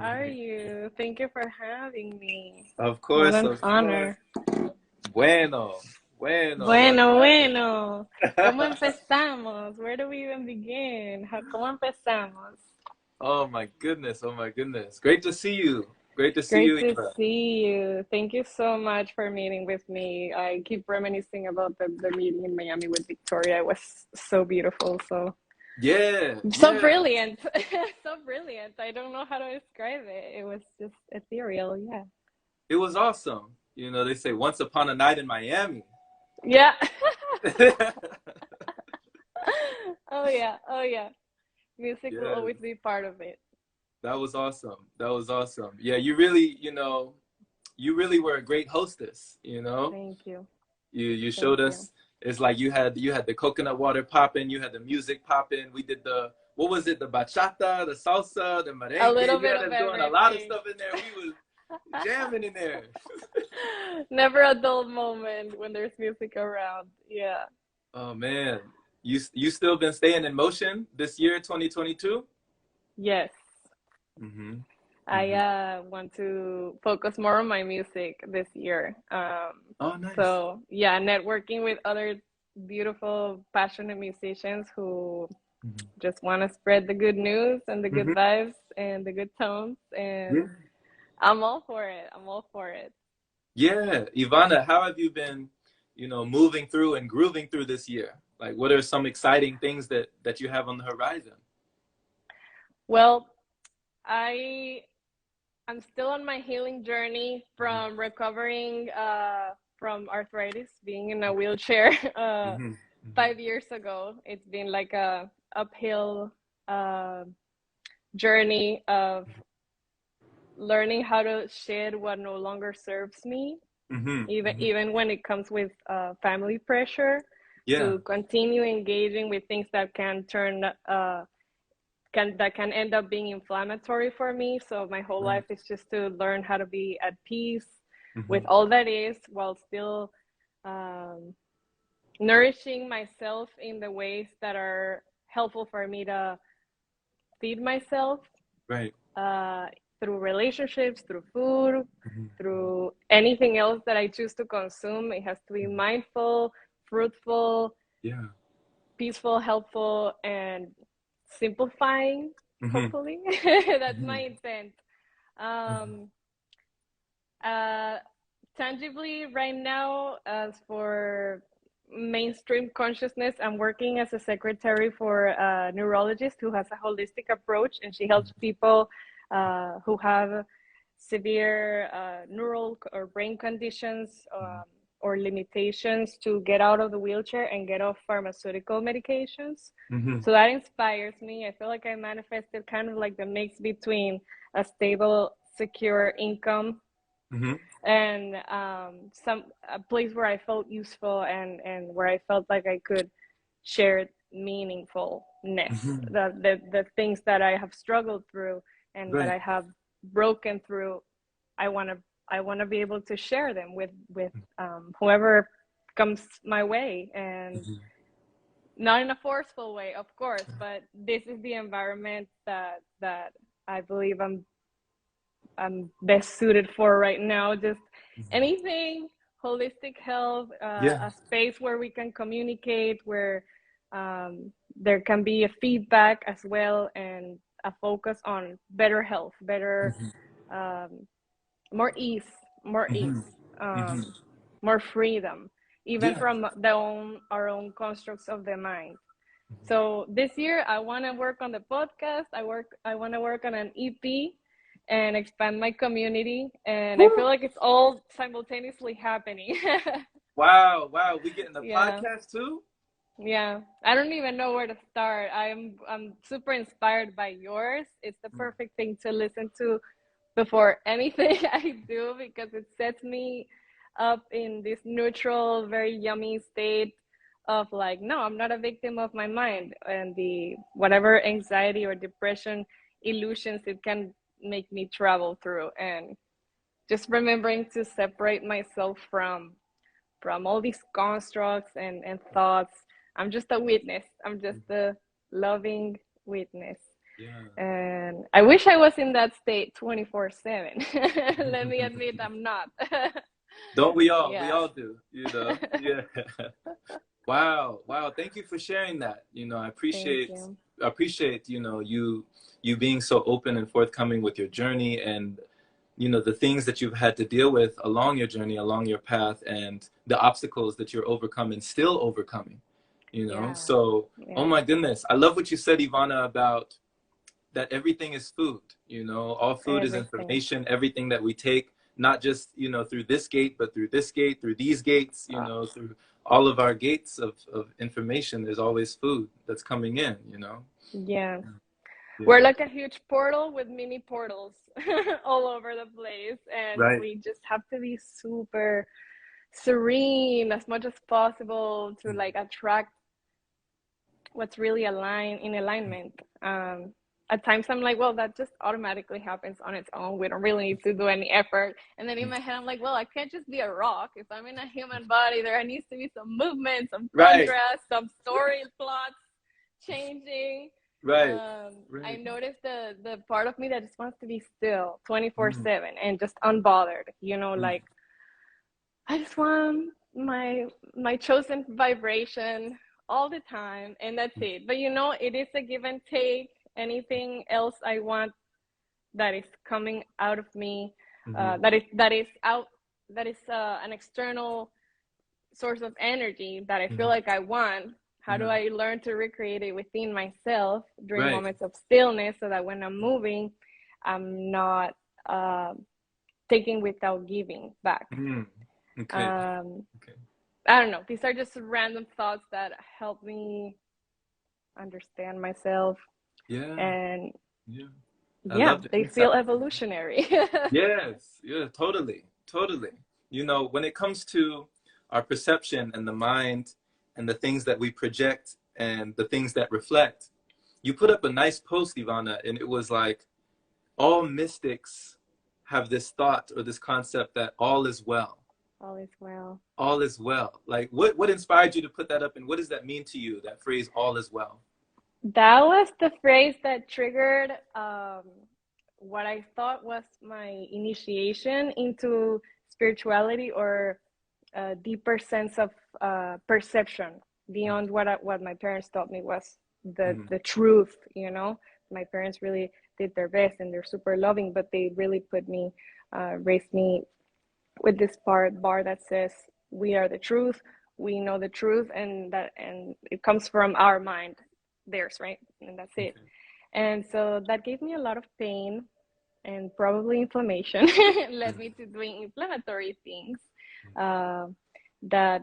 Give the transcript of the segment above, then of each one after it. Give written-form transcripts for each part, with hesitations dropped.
are you? Thank you for having me. Of What course, an of course. honor. Bueno, bueno, that's Bueno, right. bueno. ¿Cómo empezamos? Where do we even begin? ¿Cómo empezamos? Oh my goodness, oh my goodness. Great to see you. Great to see Great you, to Eva. see you. Thank you so much for meeting with me. I keep reminiscing about the meeting in Miami with Victoria. It was so beautiful, Yeah, so yeah. brilliant. So brilliant. I don't know how to describe it. It was just ethereal, yeah. It was awesome. You know, they say once upon a night in Miami. Yeah. Oh yeah, oh yeah. Music will Yes, always be part of it. that was awesome. That was awesome. Yeah, you really, you really were a great hostess, you know? Thank you. You Thank showed you. us it's like you had the coconut water popping, you had the music popping. We did the what was it, the bachata, the salsa, the A merengue. little You bit had of us doing a lot of everything. stuff in there. We was jamming in there. Never a dull moment when there's music around. Yeah. Oh man. You still been staying in motion this year, 2022? Yes. Mm-hmm. I Mm-hmm. want to focus more on my music this year. Oh nice. So yeah, networking with other beautiful, passionate musicians who just want to spread the good news and the good Mm-hmm. vibes and the good tones. Yeah. And I'm all for it. I'm all for it. Yeah. Ivana, how have you been, moving through and grooving through this year? Like what are some exciting things that you have on the horizon? Well, I I'm still on my healing journey from recovering from arthritis, being in a wheelchair Mm-hmm. 5 years ago. It's been like a uphill uh, journey of learning how to shed what no longer serves me, Mm-hmm. even Mm-hmm. even when it comes with family pressure, Yeah. to continue engaging with things that can turn that can end up being inflammatory for me. So my whole Right. life is just to learn how to be at peace with Mm-hmm. all that is, while still um, nourishing myself in the ways that are helpful for me to feed myself, Right. uh, through relationships, through food, Mm-hmm. through anything else that I choose to consume. It has to be Mm-hmm. mindful, fruitful, Yeah. peaceful, helpful, and simplifying, Mm-hmm. hopefully. That's my Mm-hmm. intent. Um, uh, Tangibly, right now, as for mainstream consciousness, I'm working as a secretary for a neurologist who has a holistic approach, and she helps people who have severe neural or brain conditions, or limitations, to get out of the wheelchair and get off pharmaceutical medications. Mm-hmm. So that inspires me. I feel like I manifested kind of like the mix between a stable, secure income Mm-hmm. and some a place where I felt useful, and where I felt like I could share meaningfulness, Mm-hmm. the things that I have struggled through and that Right. I have broken through. I want to I want to be able to share them with whoever comes my way, and Mm-hmm. not in a forceful way, of course, but this is the environment that I believe I'm best suited for right now. Just Mm-hmm. anything holistic health, Yeah. a space where we can communicate, where there can be a feedback as well, and a focus on better health, better, Mm-hmm. um, more ease, more Mm-hmm. ease, um, more freedom, even Yeah. from our own constructs of the mind. So this year I want to work on the podcast. I want to work on an EP and expand my community, and I feel Woo. like it's all simultaneously happening. Wow. Wow. We getting the Yeah. podcast too? Yeah. I don't even know where to start. I'm super inspired by yours. It's the perfect thing to listen to before anything I do, because it sets me up in this neutral, very yummy state of like, no, I'm not a victim of my mind and the whatever anxiety or depression illusions it can make me travel through. And just remembering to separate myself from all these constructs and thoughts. I'm just a witness. I'm just a loving witness. Yeah. And I wish I was in that state 24/7. Let me admit I'm not. Don't we all? We Yeah. all do, you know? Yeah. Wow. Wow. Thank you for sharing that. You know, Thank you. I appreciate, you know, you being so open and forthcoming with your journey and, you know, the things that you've had to deal with along your journey, along your path, and the obstacles that you're overcoming, still overcoming, you know? Yeah. So, oh Yeah. my goodness. I love what you said, Ivana, about that everything is food, you know, all food is Everything. information, everything that we take, not just, you know, through this gate, but through this gate, through these gates, you Uh, know, through all of our gates of information, there's always food that's coming in, you know? yeah. We're Yeah. like a huge portal with mini portals all over the place. And Right. we just have to be super serene as much as possible to like attract what's really in alignment. At times I'm like, well, that just automatically happens on its own. We don't really need to do any effort. And then in my head, I'm like, well, I can't just be a rock. If I'm in a human body, there needs to be some movement, some Right. contrast, some story plots changing. Right. I Right. noticed the part of me that just wants to be still Mm, 24/7 and just unbothered, you know, mm, like I just want my chosen vibration all the time, and that's it. But you know, it is a give and take. Anything else I want that is coming out of me, mm-hmm. that is out, that is an external source of energy that I feel Mm-hmm. like I want. How do Yeah. I learn to recreate it within myself during Right. moments of stillness, so that when I'm moving, I'm not uh, taking without giving back. Mm. Okay. Um, Okay. I don't know. These are just random thoughts that help me understand myself, Yeah. and Yeah. I yeah, love the they feel insight. evolutionary. Yes, yeah, totally, totally. You know, when it comes to our perception and the mind and the things that we project and the things that reflect, you put up a nice post, Ivana, and it was like, all mystics have this thought or this concept that all is well. All is well. All is well. Like, what inspired you to put that up, and what does that mean to you, that phrase, all is well? That was the phrase that triggered what I thought was my initiation into spirituality, or a deeper sense of perception beyond what my parents taught me was Mm-hmm. the truth. You know, my parents really did their best, and they're super loving, but they really put me, raised me with this bar that says we are the truth, we know the truth, and it comes from our mind, theirs, right? And that's it. Okay. And so that gave me a lot of pain and probably inflammation. Led me to doing inflammatory things, uh, that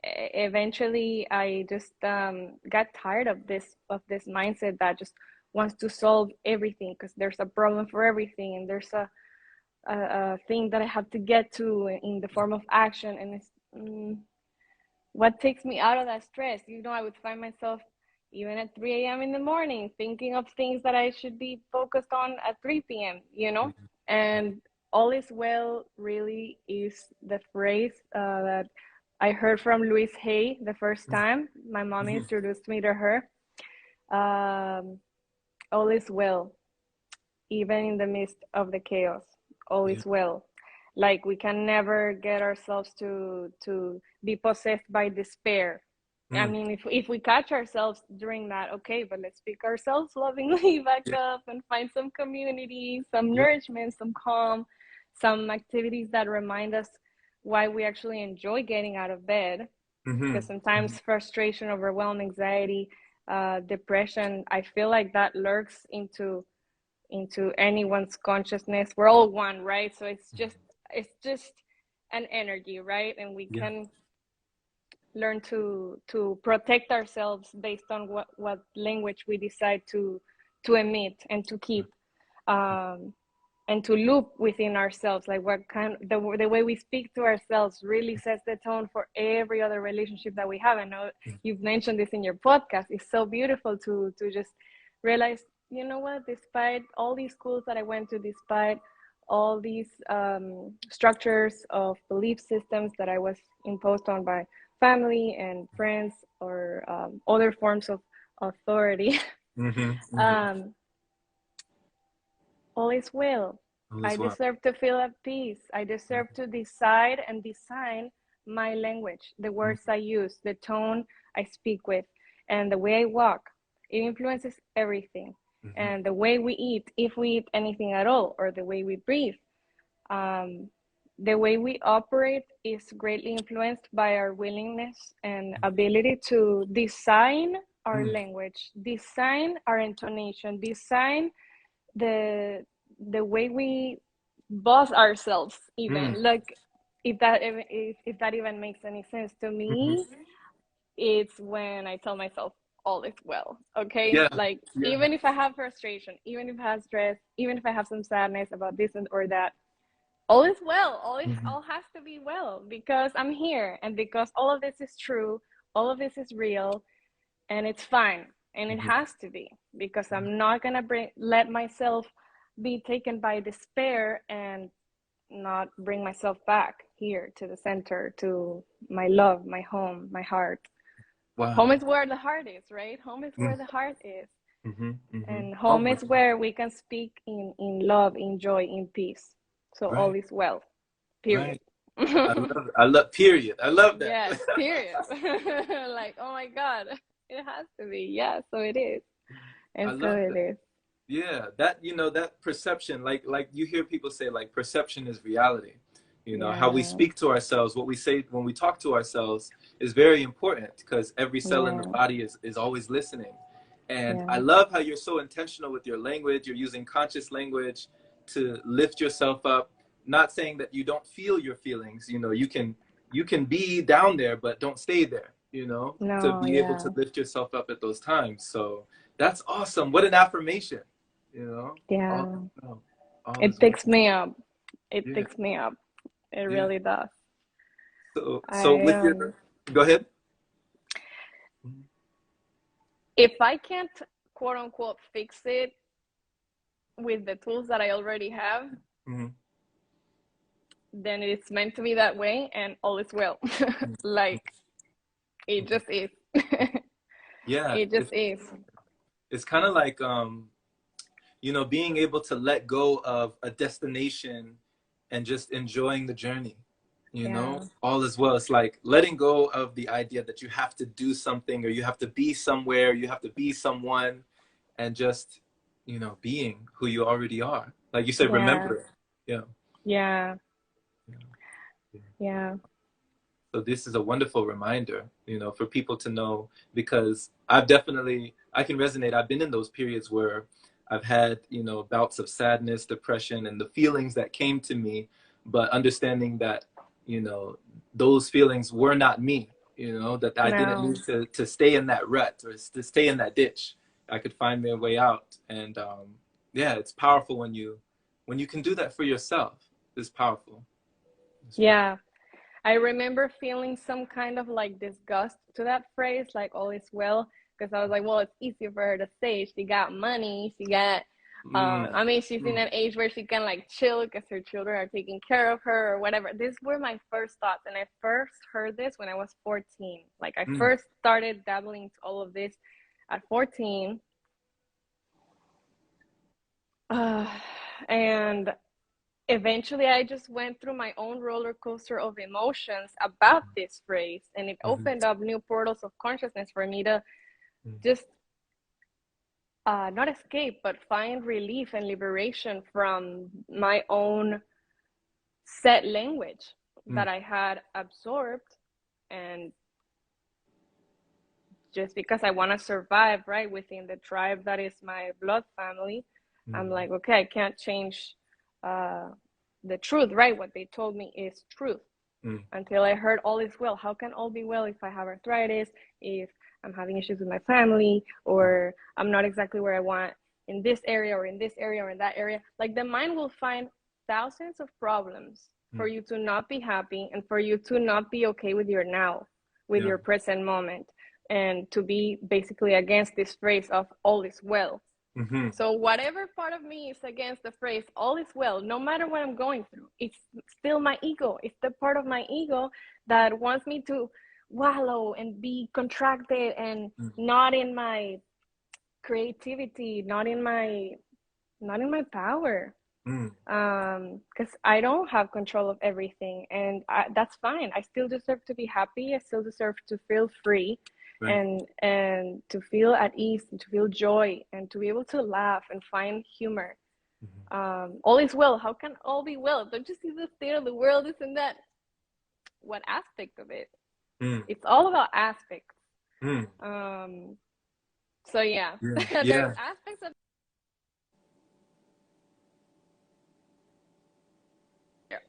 eventually I just got tired of this mindset that just wants to solve everything, because there's a problem for everything, and there's a thing that I have to get to in the form of action. And it's what takes me out of that stress. You know, I would find myself even at 3 a.m. in the morning thinking of things that I should be focused on at 3 p.m., you know? And all is well really is the phrase that I heard from Louise Hay the first time. My mom Mm-hmm. introduced me to her. Um, all is well, even in the midst of the chaos. All Yeah. is well. Like, we can never get ourselves to be possessed by despair. I Mm. mean, if we catch ourselves during that, okay, but let's pick ourselves lovingly back Yeah. up and find some community, some Yeah. nourishment, some calm, some activities that remind us why we actually enjoy getting out of bed. Mm-hmm. Because sometimes frustration, overwhelm, anxiety, depression, I feel like that lurks into anyone's consciousness. We're all one, right? So it's just an energy, right? And we Yeah. can learn to protect ourselves based on what language we decide to emit and to keep, um, and to loop within ourselves. Like, what kind, the way we speak to ourselves really sets the tone for every other relationship that we have. I know you've mentioned this in your podcast. It's so beautiful to just realize, you know what, despite all these schools that I went to, despite all these structures of belief systems that I was imposed on by family and friends, or other forms of authority, Mm-hmm. Mm-hmm. um, all is well. All I is well. deserve to feel at peace. I deserve to decide and design my language, the Mhm. words I use, the tone I speak with, and the way I walk. It influences everything. Mhm. And the way we eat, if we eat anything at all, or the way we breathe. Um, the way we operate is greatly influenced by our willingness and ability to design our Mhm. language, design our intonation, design the the way we boss ourselves, Mhm. even like if that even makes any sense to Mhm. me. It's when I tell myself all is well. Okay, Yeah. like Yeah. even if I have frustration, even if I have stress, even if I have some sadness about this or that, all is well. Mhm. All has to be well because I'm here and because all of this is true, all of this is real, and it's fine, and it Mhm. has to be because I'm not gonna let myself be taken by despair and not bring myself back here to the center, to my love, my home, my heart. Home Wow. is where the heart is, right? Home is Mhm. where the heart is, Mhm. Mhm. and Oh home my is God. where we can speak in love, in joy, in peace. So all Right. is well. Period. Right. I love it. I love period. I love that. Yes, period. Like, oh my God, it has to be. Yeah, so it is. I And so love it that. is. Yeah, that that perception, like you hear people say, like perception is reality. How we Yeah, speak to ourselves, what we say when we talk to ourselves is very important because every cell in the yeah, body is always listening. And I yeah, love how you're so intentional with your language. You're using conscious language to lift yourself up. Not saying that you don't feel your feelings. You can be down there, but don't stay there. To no, be able to yeah, lift yourself up at those times. So that's awesome. What an affirmation. All yeah. is well. All It is well. picks me up. It Yeah. picks me up. It Yeah. really does. So I with your, go ahead. If I can't quote unquote fix it with the tools that I already have, Mm-hmm. then it's meant to be that way, and all is well. Like it Mm-hmm. just is. Yeah, It just is. it's kind of like being able to let go of a destination and just enjoying the journey. Yeah, All is well. It's like letting go of the idea that you have to do something or you have to be somewhere, you have to be someone, and just being who you already are. Like you said, yeah, remember it. Yeah. yeah, Yeah. Yeah. yeah, So this is a wonderful reminder, for people to know, because I can resonate. I've been in those periods where I've had, bouts of sadness, depression, and the feelings that came to me, but understanding that, you know, those feelings were not me, that I didn't need no, to stay in that rut or to stay in that ditch. I could find my way out. And yeah, it's powerful when you can do that for yourself. It's powerful. It's powerful. yeah. I remember feeling some kind of like disgust to that phrase, like all is well, because I was like, well, it's easier for her to say. She got money, she got, Mm, I mean, she's in mm, an age where she can like chill because her children are taking care of her or whatever. These were my first thoughts. And I first heard this when I was 14. Like I mm, first started dabbling into all of this at 14. Uh, and eventually I just went through my own roller coaster of emotions about this phrase, and it mhm, opened up new portals of consciousness for me to mm, just not escape but find relief and liberation from my own set language mm, that I had absorbed. And just because I want to survive, right, within the tribe that is my blood family, I'm mm, like, okay, I can't change uh, the truth, right? What they told me is truth. mm, Until I heard all is well. How can all be well if I have arthritis, if I'm having issues with my family, mm, or I'm not exactly where I want in this area or in this area or in that area? Like the mind will find thousands of problems for mm. you to not be happy and for you to not be okay with your now, with Yeah. your present moment, and to be basically against this phrase of all is well. Hmm. So whatever part of me is against the phrase all is well, no matter what I'm going through, it's still my ego. It's the part of my ego that wants me to wallow and be contracted and Mm, not in my creativity, not in my not in my power. Mm. Because I don't have control of everything, and that's fine. I still deserve to be happy. I still deserve to feel free, Right. and to feel at ease, and to feel joy, and to be able to laugh and find humor. Mm-hmm. All is well. How can all be well? Don't you see the state of the world? Isn't that what aspect of it? Mm. It's all about aspects. Mm. Um, so yeah, Yeah. there's Yeah. aspects of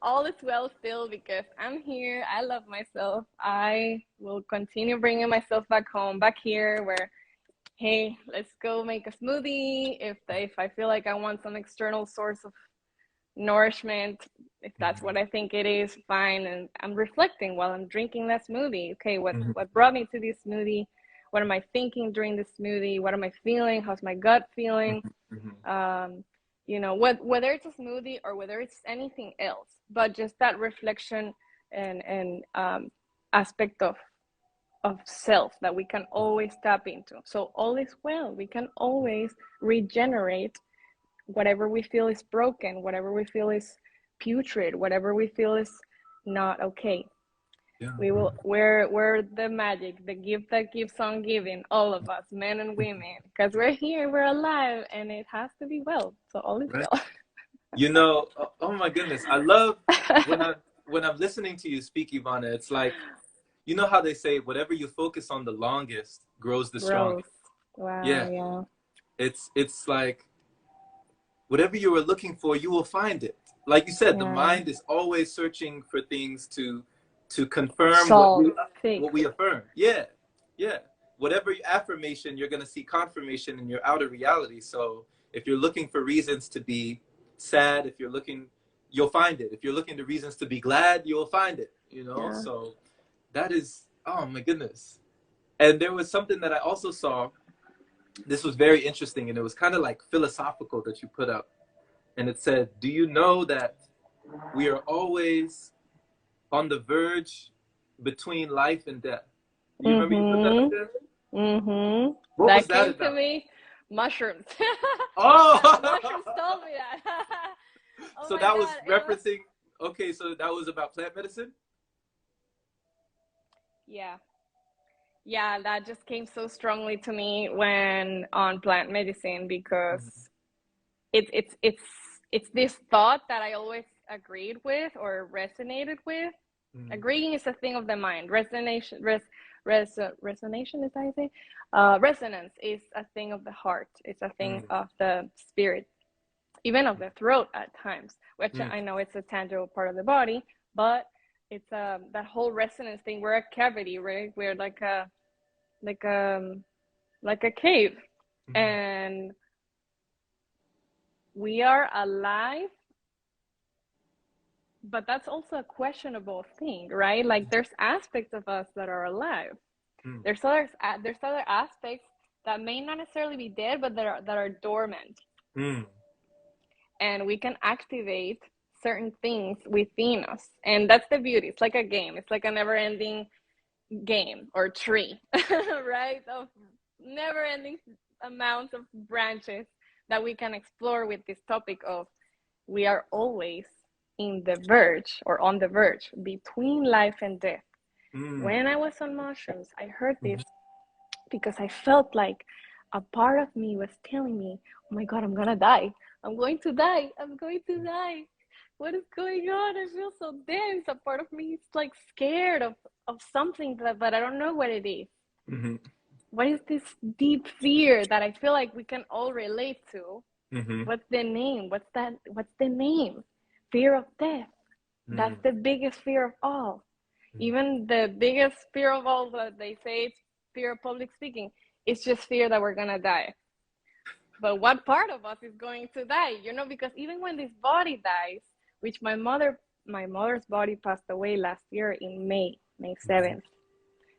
all is well still because I'm here. I love myself. I will continue bringing myself back home, back here, where hey, let's go make a smoothie. If I feel like I want some external source of nourishment, if that's what I think it is, fine. And I'm reflecting while I'm drinking that smoothie. Okay, Mm-hmm. what brought me to this smoothie? What am I thinking during the smoothie? What am I feeling? How's my gut feeling? Mm-hmm. Whether it's a smoothie or whether it's anything else, but just that reflection and aspect of self that we can always tap into. So all is well. We can always regenerate whatever we feel is broken, whatever we feel is putrid, whatever we feel is not okay. Yeah. We're the magic, the gift that keeps on giving, all of us, men and women, because we're here, we're alive, and it has to be well. So all is Right. well. You know, oh my goodness. I love when I'm listening to you speak, Ivana, it's like, you know how they say whatever you focus on the longest grows the strongest. Growth. Wow, Yeah. yeah. It's like whatever you were looking for, you will find it. Like you said, the Yeah. mind is always searching for things to confirm Solve, what fix. we affirm. Yeah, yeah. Whatever affirmation, you're gonna see confirmation in your outer reality. So if you're looking for reasons to be sad, if you're looking, you'll find it. If you're looking to reasons to be glad, you'll find it. You know. Yeah. So that is, oh my goodness. And there was something that I also saw. This was very interesting, and it was kind of like philosophical that you put up. And it said, "Do you know that we are always on the verge between life and death?" Do you remember you put that up Mm-hmm. there? Mm-hmm. What was That that came to about? me. Mushrooms. Oh, Mushrooms told me that. Oh so my that was God. It was, referencing. Okay, so that was about plant medicine. yeah. Yeah, that just came so strongly to me when on plant medicine because Mm-hmm. it's it's this thought that I always agreed with or resonated with. Agreeing is a thing of the mind. Resonation is how you say. Resonance is a thing of the heart. It's a thing Mm-hmm. of the spirit, even of the throat at times, which Mm-hmm. I know it's a tangible part of the body, but it's that whole resonance thing. We're a cavity, right? We're like um like a cave, and we are alive, but that's also a questionable thing, right? Like there's aspects of us that are alive. Mm-hmm. There's other aspects that may not necessarily be dead, but that are dormant, Mm-hmm. and we can activate certain things within us. And that's the beauty. It's like a game. It's like a never-ending game or tree, right? Of never-ending amounts of branches that we can explore with this topic of we are always in the verge or on the verge between life and death. When I was on mushrooms, I heard this because I felt like a part of me was telling me, oh my God, I'm gonna die. I'm going to die. I'm going to die. What is going on? I feel so dense. A part of me is like scared of something but I don't know what it is. Mm-hmm. What is this deep fear that I feel like we can all relate to? Mm-hmm. What's the name? What's that? What's the name? Fear of death. That's the biggest fear of all. Even the biggest fear of all that they say it's fear of public speaking. It's just fear that we're gonna die. But what part of us is going to die? Because even when this body dies, which my mother's body passed away last year in May 7th,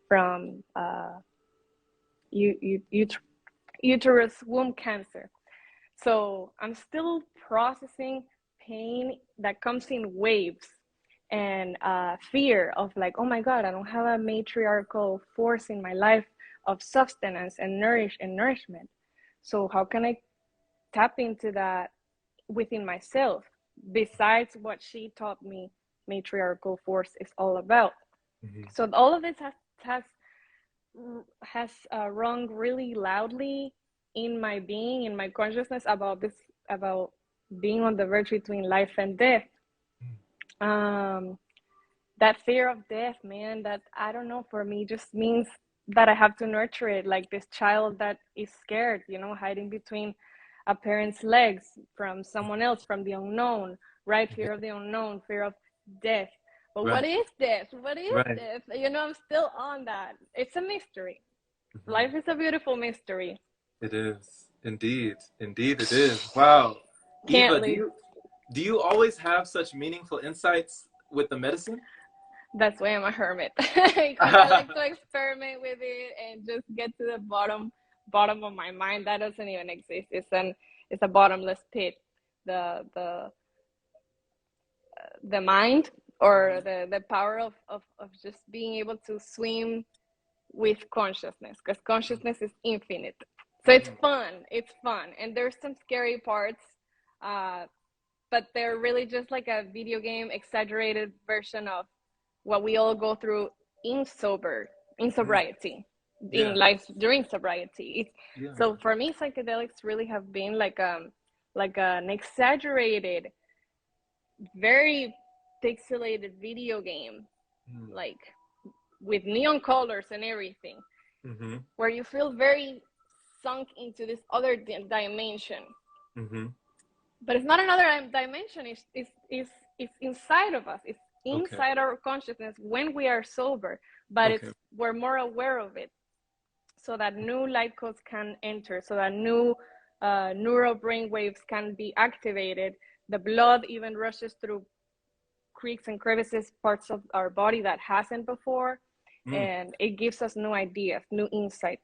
from uterus womb cancer. So I'm still processing pain that comes in waves and fear of like, oh my God, I don't have a matriarchal force in my life of sustenance and nourishment. So how can I tap into that within myself, besides what she taught me matriarchal force is all about. Mm-hmm. So all of this has rung really loudly in my being, in my consciousness, about this, about being on the verge between life and death. Um, that fear of death, man, that, I don't know, for me just means that I have to nurture it, like this child that is scared, you know, hiding between a parent's legs from someone else, from the unknown, right? Yeah. Fear of the unknown, fear of death. But what Right. is death? What is Right. death? You know, I'm still on that. It's a mystery. Mm-hmm. Life is a beautiful mystery. It is. Indeed. Indeed it is. Wow. Can't Eva, leave. do you always have such meaningful insights with the medicine? That's why I'm a hermit, because I like to experiment with it and just get to the bottom of my mind. That doesn't even exist. It's a bottomless pit. The the mind, or the power of just being able to swim with consciousness, because consciousness is infinite. So it's fun, and there's some scary parts, uh, but they're really just like a video game exaggerated version of what we all go through in sobriety, in Yeah. life during sobriety. Yeah. So for me, psychedelics really have been like an exaggerated, very pixelated video game, like with neon colors and everything, Mm-hmm. where you feel very sunk into this other dimension. Mm-hmm. But it's not another dimension. It's inside of us. It's Okay. inside our consciousness when we are sober. But Okay. we're more aware of it, so that new light codes can enter, so that new neural brain waves can be activated. The blood even rushes through creaks and crevices, parts of our body that hasn't before, Mm. and it gives us new ideas, new insight,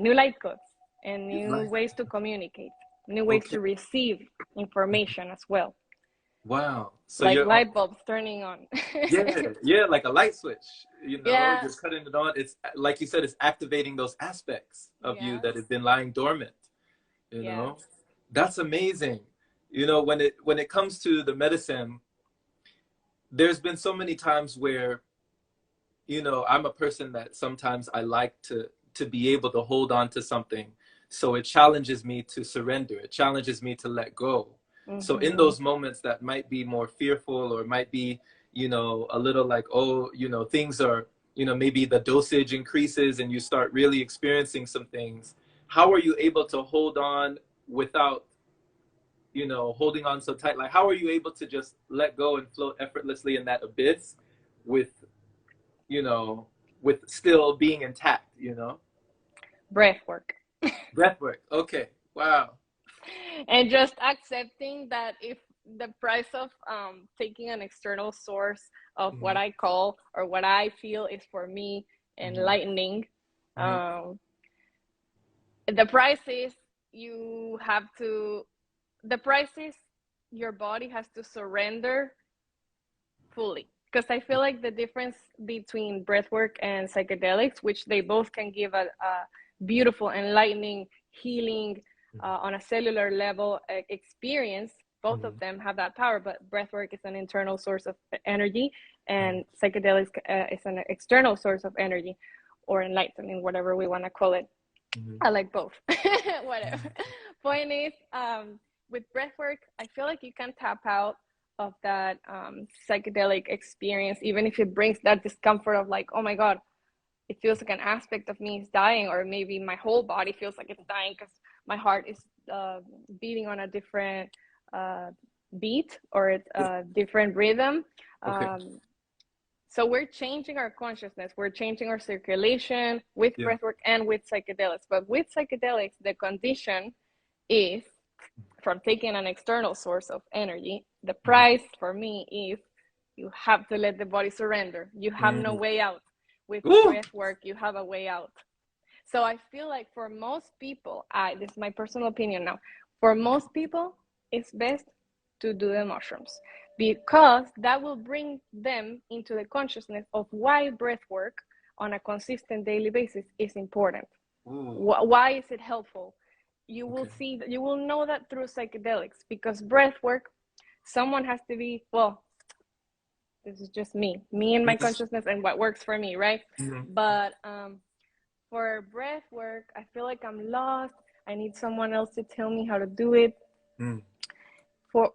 new light codes, and new Right. ways to communicate, new ways Okay. to receive information as well, Wow. So like you're light bulbs turning on. yeah, yeah, like a light switch. Yeah, You're cutting it on. It's like you said, it's activating those aspects of you yes, that have been lying dormant. You yes. know, that's amazing. When it comes to the medicine, there's been so many times where I'm a person that sometimes I like to be able to hold on to something. So it challenges me to surrender. It challenges me to let go. So in Mm-hmm. those moments that might be more fearful, or might be, a little like, oh, things are, maybe the dosage increases and you start really experiencing some things. How are you able to hold on without, holding on so tight? Like, how are you able to just let go and float effortlessly in that abyss with you know, with still being intact? Breath work. Breath work. Okay. Wow. And just accepting that if the price of taking an external source of what Mm-hmm. I call, or what I feel is for me Mm-hmm. enlightening, Mm-hmm. um, the price is you have to, the price is your body has to surrender fully. Because I feel like the difference between breathwork and psychedelics, which they both can give a beautiful, enlightening, healing on a cellular level experience, both of Mm-hmm. them have that power. But breathwork is an internal source of energy, Mm-hmm. and psychedelics is an external source of energy, or enlightening, whatever we want to call it. Mm-hmm. I like both. Whatever. Point is, with breathwork, I feel like you can tap out of that psychedelic experience, even if it brings that discomfort of like, oh my God, it feels like an aspect of me is dying, or maybe my whole body feels like it's dying because my heart is beating on a different uh, beat, or it's Yeah. a different rhythm. Okay. Um, so we're changing our consciousness, we're changing our circulation with Yeah. breathwork and with psychedelics. But with psychedelics, the condition is, from taking an external source of energy, the Mm-hmm. price for me is you have to let the body surrender. You have no Mm. way out. With Woo! breath work, you have a way out. So I feel like for most people, this is my personal opinion now, for most people, it's best to do the mushrooms, because that will bring them into the consciousness of why breath work on a consistent daily basis is important. Ooh. Why is it helpful? You will Okay. see that, you will know that through psychedelics, because breath work, someone has to be, well, this is just me and my consciousness and what works for me, right? Mm-hmm. But for breath work, I feel like I'm lost. I need someone else to tell me how to do it. Mm.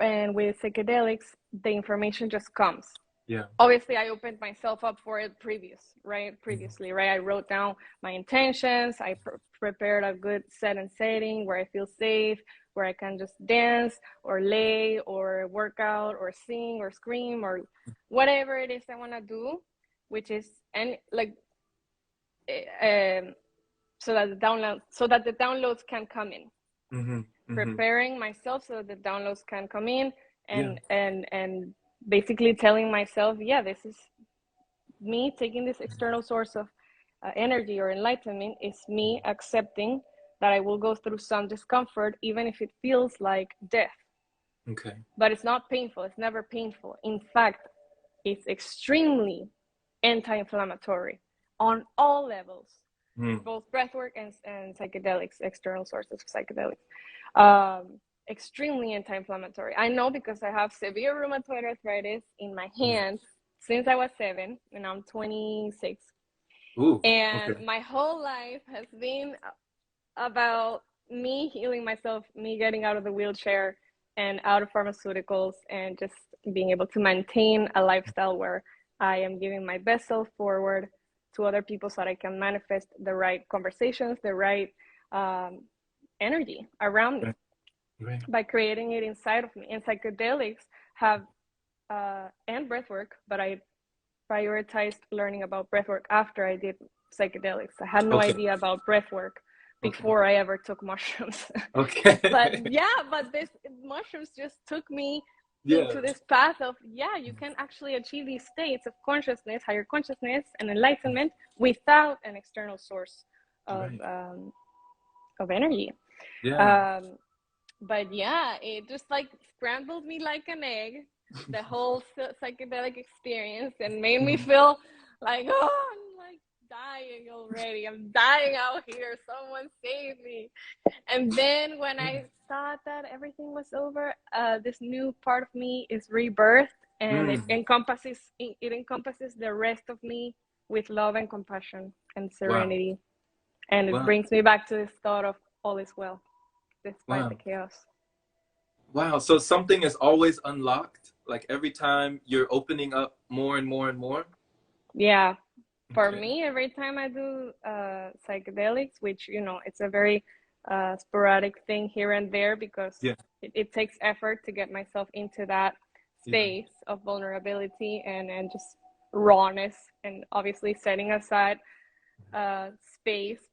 And with psychedelics, the information just comes. Yeah. Obviously, I opened myself up for it Mm-hmm. previously, right? I wrote down my intentions. I prepared a good set and setting where I feel safe, where I can just dance or lay or work out or sing or scream or whatever it is I want to do, which is, and like, um, so that the downloads can come in. Mm-hmm. Mm-hmm. Preparing myself so that the downloads can come in, Yeah. and basically telling myself, yeah, this is me taking this external source of energy or enlightenment, is me accepting that I will go through some discomfort, even if it feels like death. Okay. But it's not painful. It's never painful. In fact, it's extremely anti-inflammatory on all levels, Mm. both breathwork and psychedelics, external sources of psychedelics. Extremely anti-inflammatory. I know because I have severe rheumatoid arthritis in my Yeah. hands since I was 7, and I'm 26. Ooh. And Okay. my whole life has been about me healing myself, me getting out of the wheelchair and out of pharmaceuticals, and just being able to maintain a lifestyle where I am giving my best self forward to other people so that I can manifest the right conversations, the right um, energy around me Right. Right. by creating it inside of me. And psychedelics have, and breathwork, but I prioritized learning about breathwork after I did psychedelics. I had no Okay. idea about breathwork Okay. before I ever took mushrooms. But Okay. yeah, but this mushrooms just took me Yeah. into this path of, yeah, you can actually achieve these states of consciousness, higher consciousness, and enlightenment without an external source of Right. energy. Yeah. Um, but yeah, it just like scrambled me like an egg, the whole psychedelic experience, and made me Mhm. feel like, oh, I'm like dying already. I'm dying out here. Someone save me. And then when I thought that everything was over, this new part of me is rebirthed, and Mm. it encompasses the rest of me with love and compassion and Wow. serenity, and it Wow. brings me back to this thought of all is well despite the Wow. chaos. Wow. So something is always unlocked, like every time you're opening up more and more and more. Yeah, for Okay. me, every time I do psychedelics, which, it's a very sporadic thing here and there, because Yeah. it takes effort to get myself into that Yeah. space of vulnerability and just rawness, and obviously setting aside space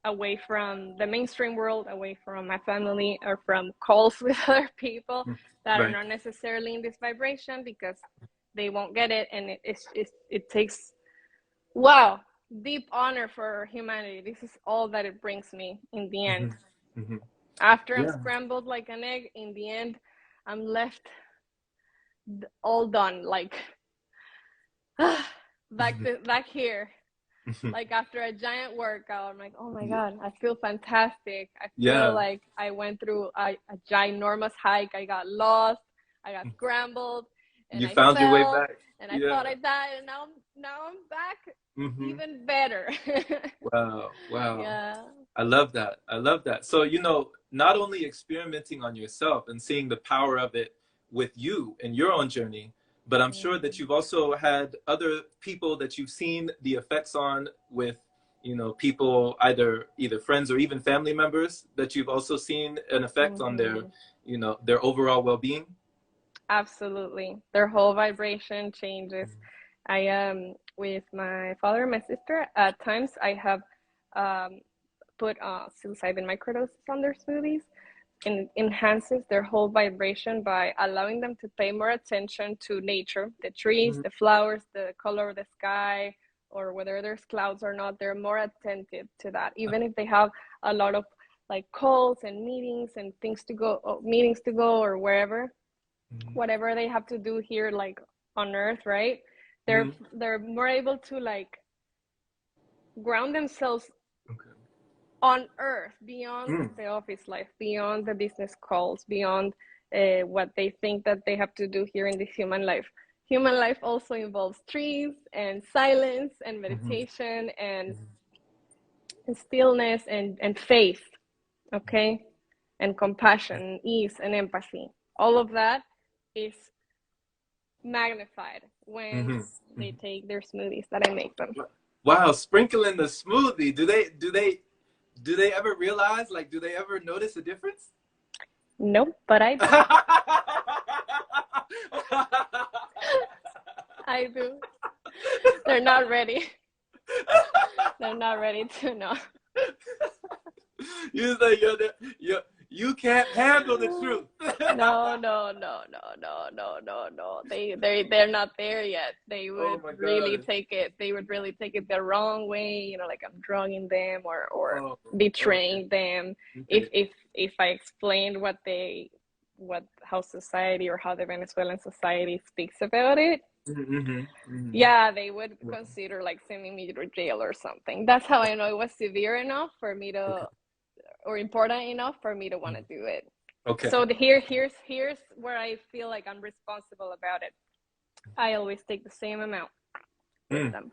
away from the mainstream world, away from my family, or from calls with other people Mm. that are Right. not necessarily in this vibration, because they won't get it, and it takes, wow, deep honor for humanity. This is all that it brings me in the end. Hmm. Hmm. After I'm Yeah. scrambled like an egg, in the end, I'm left all done, like back here. Like after a giant workout, I'm like, oh my Yeah. God, I feel fantastic. I feel Yeah. like I went through a ginormous hike. I got lost, I got scrambled, and You I found your way fell, back. and I Yeah. thought I died, and now I'm back Hmm. even better. Wow. Wow. Yeah. I love that. I love that. So, not only experimenting on yourself and seeing the power of it with you and your own journey, but I'm sure that Mm-hmm. you've also had other people that you've seen the effects on with, people either friends or even family members that you've also seen an effect on Mm-hmm. their overall well-being. Absolutely. Their whole vibration changes. I am with my father and my sister. At times, I have um, put psilocybin microdoses on their smoothies, and enhances their whole vibration by allowing them to pay more attention to nature, the trees, Mhm. the flowers, the color of the sky, or whether there's clouds or not. They're more attentive to that, even if they have a lot of like calls and meetings and meetings to go, or wherever, Mhm. whatever they have to do here, like on Earth, right? they're Mhm. they're more able to like ground themselves Okay. on earth, beyond Mm. the office life, beyond the business calls, beyond what they think that they have to do here in this human life. Human life also involves trees and silence and Mm-hmm. meditation and stillness and faith, okay? And compassion, and ease, and empathy. All of that is magnified when Mm-hmm. they Mm-hmm. take their smoothies that I make them. Wow, sprinkling the smoothie. Do they ever realize, like, do they ever notice a difference? Nope, but I do. I do. They're not ready. They're not ready to know. You say you can't handle the truth. No, no, no, no, no, no, no, no. They're not there yet. They Oh would my really gosh. take it. They would really take it the wrong way. You know, like I'm drugging them or Oh, okay. betraying them. If Okay. if if I explained what how society or how the Venezuelan society speaks about it, Mm-hmm. Mm-hmm. yeah, they would consider like sending me to jail or something. That's how I know it was severe enough for me to, Okay. or important enough for me to want to do it. Okay. So here's where I feel like I'm responsible about it. I always take the same amount with Mm. them.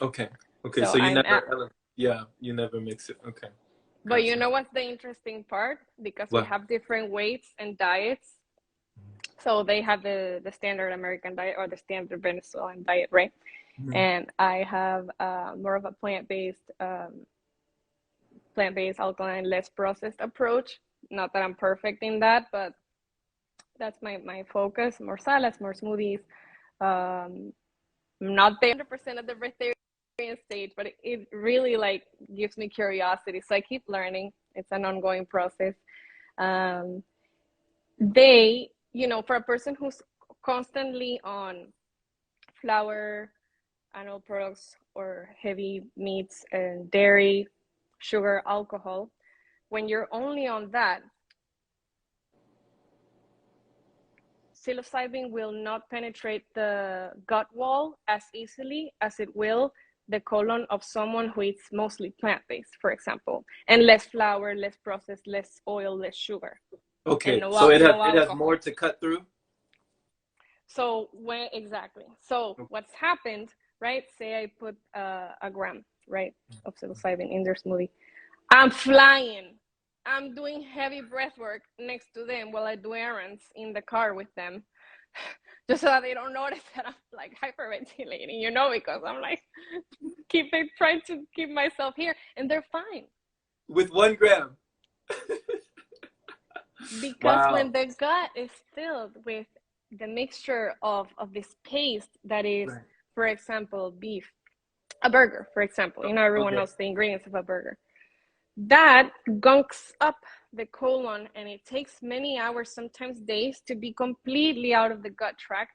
Okay. Okay. So So you I'm at, never, yeah, you never mix it. Okay. but you Gotcha. know what's the interesting part? Because we Well. have different weights and diets. So they have the standard American diet or the standard Venezuelan diet, right? Mhm. And I have more of a plant-based, alkaline, less processed approach. Not that I'm perfect in that, but that's my focus. More salads, more smoothies. Um, I'm not there 100% at the vegetarian stage, but it really like gives me curiosity. So I keep learning. It's an ongoing process. Um, for a person who's constantly on flour, animal products, or heavy meats and dairy, sugar, alcohol, when you're only on that, psilocybin will not penetrate the gut wall as easily as it will the colon of someone who eats mostly plant-based, for example, and less flour, less processed, less oil, less sugar, and Okay. So no it has more alcohol. to cut through. So exactly. So what's happened, right? Say I put a gram, right, of psilocybin in their smoothie. I'm flying. I'm doing heavy breath work next to them while I do errands in the car with them, just so that they don't notice that I'm like hyperventilating, because I'm like trying to keep myself here, and they're fine. With 1 gram. Because when Wow. the gut is filled with the mixture of this paste that is, Right. for example, beef, a burger, for example, everyone Okay. knows the ingredients of a burger. That gunks up the colon, and it takes many hours, sometimes days, to be completely out of the gut tract.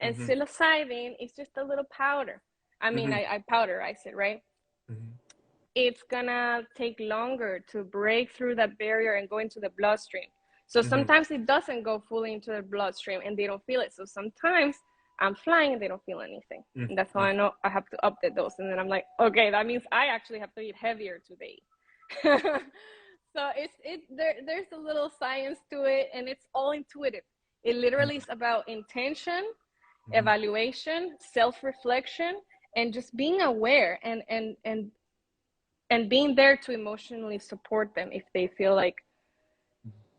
And Mm-hmm. psilocybin is just a little powder. I mean, Mm-hmm. I powderize it, right? Mm-hmm. It's gonna take longer to break through that barrier and go into the bloodstream. So Mm-hmm. sometimes it doesn't go fully into the bloodstream and they don't feel it. So sometimes I'm flying and they don't feel anything. And that's how Mm-hmm. I know I have to up the dose. And then I'm like, okay, that means I actually have to eat heavier today. So there's a little science to it, and it's all intuitive. It literally is about intention, Mm-hmm. evaluation, self-reflection, and just being aware and being there to emotionally support them if they feel like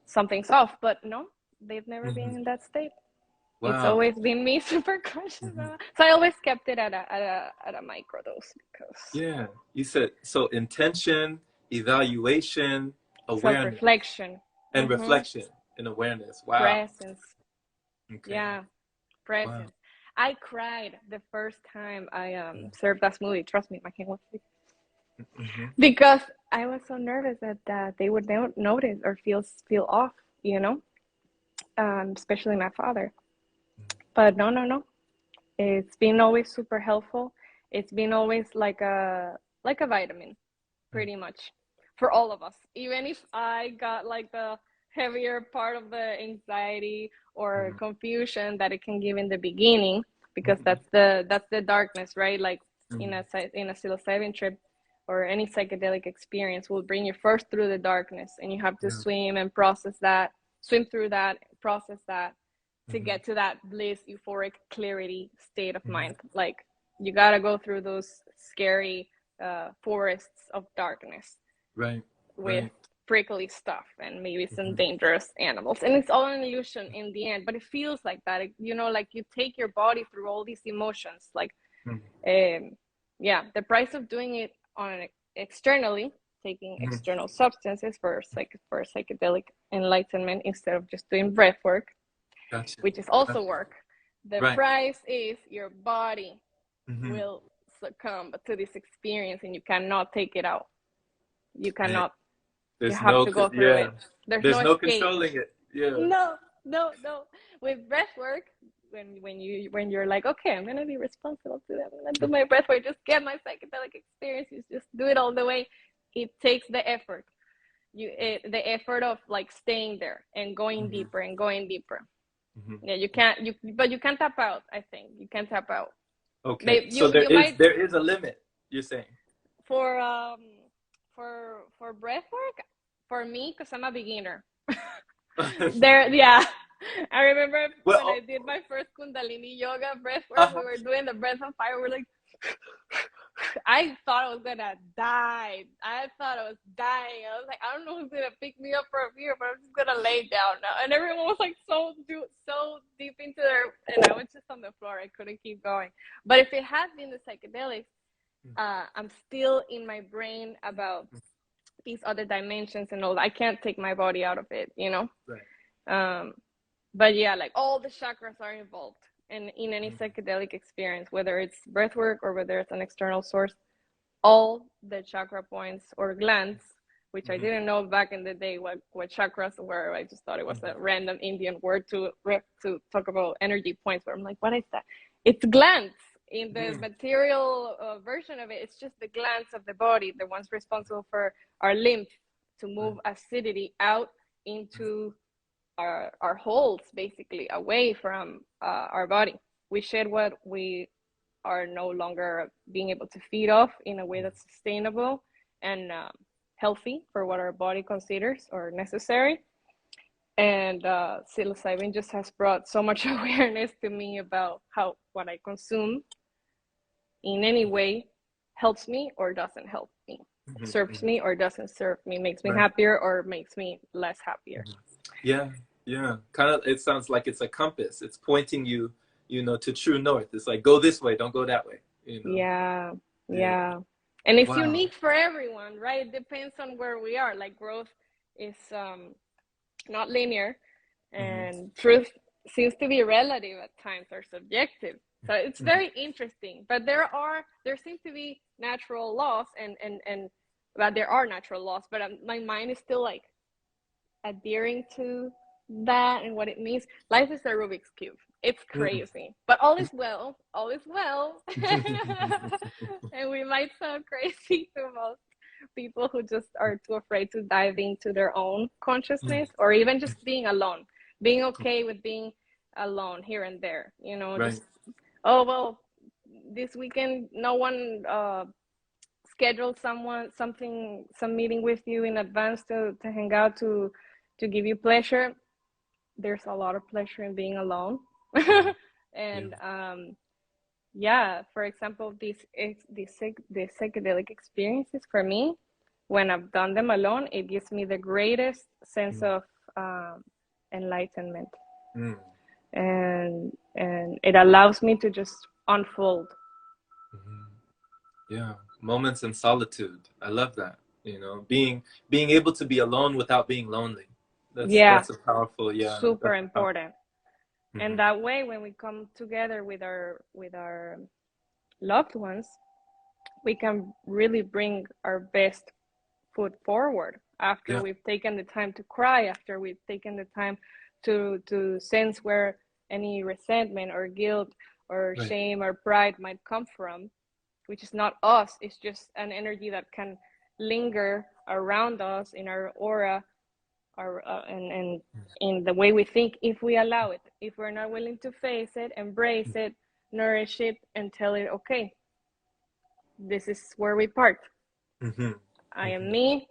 something's off. But no, they've never been Mm-hmm. in that state. It's Wow. always been me super conscious Mm-hmm. of it. So I always kept it at a micro dose because Yeah. You said so intention, evaluation, awareness, self-reflection, and reflection and awareness. Wow. presence. Okay. Yeah, Wow. presence. I cried the first time I served that smoothie. Trust me, I can't wait Mm-hmm. because I was so nervous that they would notice or feel off, you know, especially my father. But no, no, no. It's been always super helpful. It's been always like a vitamin, pretty much, for all of us. Even if I got like the heavier part of the anxiety or confusion that it can give in the beginning, because Mm-hmm. that's the darkness, right? Like Mm-hmm. in a psilocybin trip, or any psychedelic experience will bring you first through the darkness, and you have to Yeah. swim and process that, swim through that, process that, to Mm-hmm. get to that bliss, euphoric clarity state of Mm-hmm. mind. Like, you gotta go through those scary forests of darkness Right. with Right. prickly stuff and maybe some Mm-hmm. dangerous animals, and it's all an illusion in the end, but it feels like that. You know, like you take your body through all these emotions, like yeah, the price of doing it on an externally, taking Mm-hmm. external substances for psychedelic enlightenment instead of just doing breath work, Gotcha. which is also Gotcha. work. The Right. price is your body Mm-hmm. will succumb to this experience, and you cannot take it out. You Man, cannot. You there's have no, to go through yeah, it. There's no there's no escape. controlling it. Yeah. No, no, no. With breath work, when you're like, okay, I'm gonna be responsible to that. I'm gonna do my breath work, just get my psychedelic experience. You just do it all the way. It takes the effort. The effort of like staying there and going Mm-hmm. deeper and going deeper. Mm-hmm. Yeah, you can't. But you can't tap out. I think you can't tap out. Okay. Maybe So you might there is a limit, you're saying. for breath work for me, because I'm a beginner. There, yeah. I remember when I Well, did my first Kundalini yoga breath work, uh-huh. we were doing the breath of fire. We're like, I thought I was gonna die. I thought I was dying. I was like, I don't know who's gonna pick me up from here, but I'm just gonna lay down now. And everyone was like so deep into their, and I was just on the floor. I couldn't keep going. But if it had been the psychedelics, I'm still in my brain about these other dimensions and all. I can't take my body out of it, you know. Right. But yeah, like all the chakras are involved in any psychedelic experience, whether it's breath work or whether it's an external source. All the chakra points or glands, which I Mm-hmm. didn't know back in the day what chakras were. I just thought it was a random Indian word to talk about energy points. But I'm like, what is that? It's glands. In the Mm-hmm. material version of it, it's just the glands of the body, the ones responsible for our lymph to move acidity out into our holes, basically away from our body. We shed what we are no longer being able to feed off in a way that's sustainable and healthy for what our body considers or necessary. And psilocybin just has brought so much awareness to me about how what I consume in any way helps me or doesn't help me, serves Mm-hmm. me or doesn't serve me, makes me Right. happier or makes me less happier. Yeah, yeah. Kind of, it sounds like it's a compass. It's pointing you, to true north. It's like, go this way, don't go that way. Yeah, Yeah. yeah. And it's Wow. unique for everyone, right? It depends on where we are. Like growth is not linear, Mm-hmm. and truth seems to be relative at times or subjective. So it's Mm-hmm. very interesting. But there seem to be natural laws, and well, there are natural laws, but my mind is still like adhering to that and what it means. Life is a Rubik's Cube. It's crazy, but all is well. All is well. And we might sound crazy to most people who just are too afraid to dive into their own consciousness, or even just being alone, being okay with being alone here and there. You know, Right. just, oh well, this weekend no one schedule some meeting with you in advance to hang out to give you pleasure. There's a lot of pleasure in being alone. Yeah. And yeah, for example, the psychedelic experiences for me, when I've done them alone, it gives me the greatest sense of enlightenment, Mm. and it allows me to just unfold. Mhm. Yeah. Moments in solitude. I love that. Being able to be alone without being lonely. Yeah, That's a powerful, yeah. super That's a powerful. important. And Hmm. that way, when we come together with our loved ones, we can really bring our best foot forward after Yeah. we've taken the time to cry, after we've taken the time to sense where any resentment or guilt or Right. shame or pride might come from, which is not us. It's just an energy that can linger around us in our aura, and in the way we think, if we allow it. If we're not willing to face it, embrace it, nourish it, and tell it, okay, this is where we part. Mm-hmm. I am Mm-hmm. me,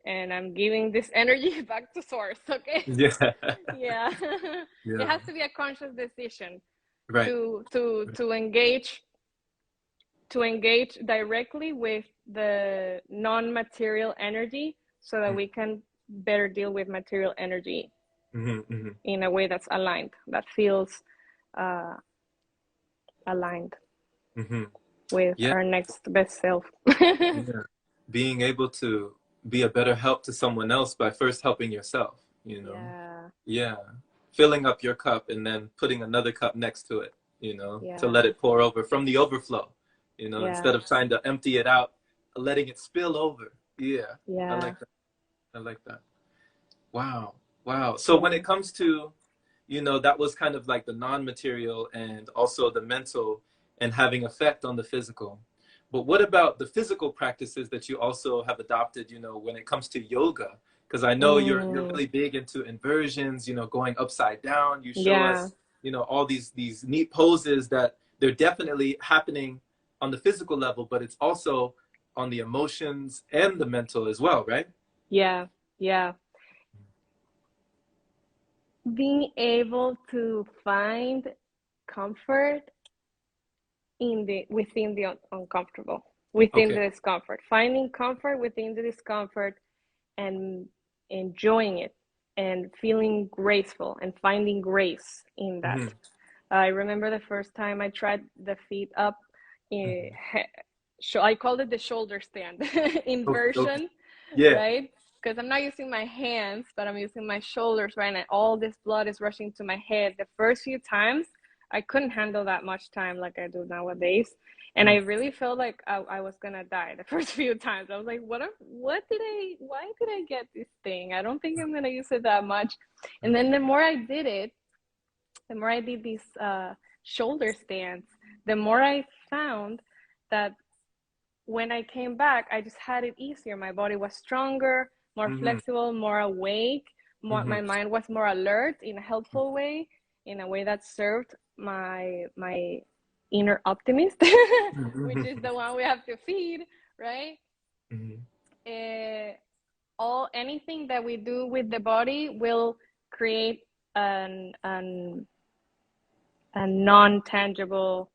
and I'm giving this energy back to source, okay? Yeah. Yeah. It Yeah. has to be a conscious decision Right. to engage directly with the non-material energy so that we can better deal with material energy Mm-hmm. Mm-hmm. in a way that's aligned, that feels uh, aligned Mm-hmm. with Yeah. our next best self. Yeah. Being able to be a better help to someone else by first helping yourself, you know? Yeah, Yeah. Filling up your cup and then putting another cup next to it, you know, to let yeah, it pour over from the overflow, you know, yeah, instead of trying to empty it out, letting it spill over. Yeah. I yeah, like that. I like that. Wow. Wow. So when yeah. it comes to, you know, that was kind of like the non-material and also the mental and having effect on the physical. But what about the physical practices that you also have adopted, you know, when it comes to yoga? Because I know you're Mm, really big into inversions, you know, going upside down. You show yeah, us, you know, all these neat poses that they're definitely happening on the physical level, but it's also on the emotions and the mental as well, right? yeah, yeah. Being able to find comfort in the within the uncomfortable, within Okay. the discomfort, finding comfort within the discomfort and enjoying it and feeling graceful and finding grace in that. Hmm. I remember the first time I tried the feet up. eh, Hmm. I called it the shoulder stand Okay. inversion, Yeah. right? Because I'm not using my hands, but I'm using my shoulders, right? And all this blood is rushing to my head. The first few times, I couldn't handle that much time like I do nowadays. And I Mm. really felt like I was gonna die the first few times. I was like, why did I get this thing? I don't think I'm gonna use it that much. And then the more I did it, the more I did these shoulder stands, the more I found that when I came back, I just had it easier. My body was stronger, more Hmm. flexible, more awake. Hmm. My mind was more alert in a helpful way, in a way that served my inner optimist, which is Hmm. the one we have to feed, right? Hmm. Uh, all anything that we do with the body will create a non-tangible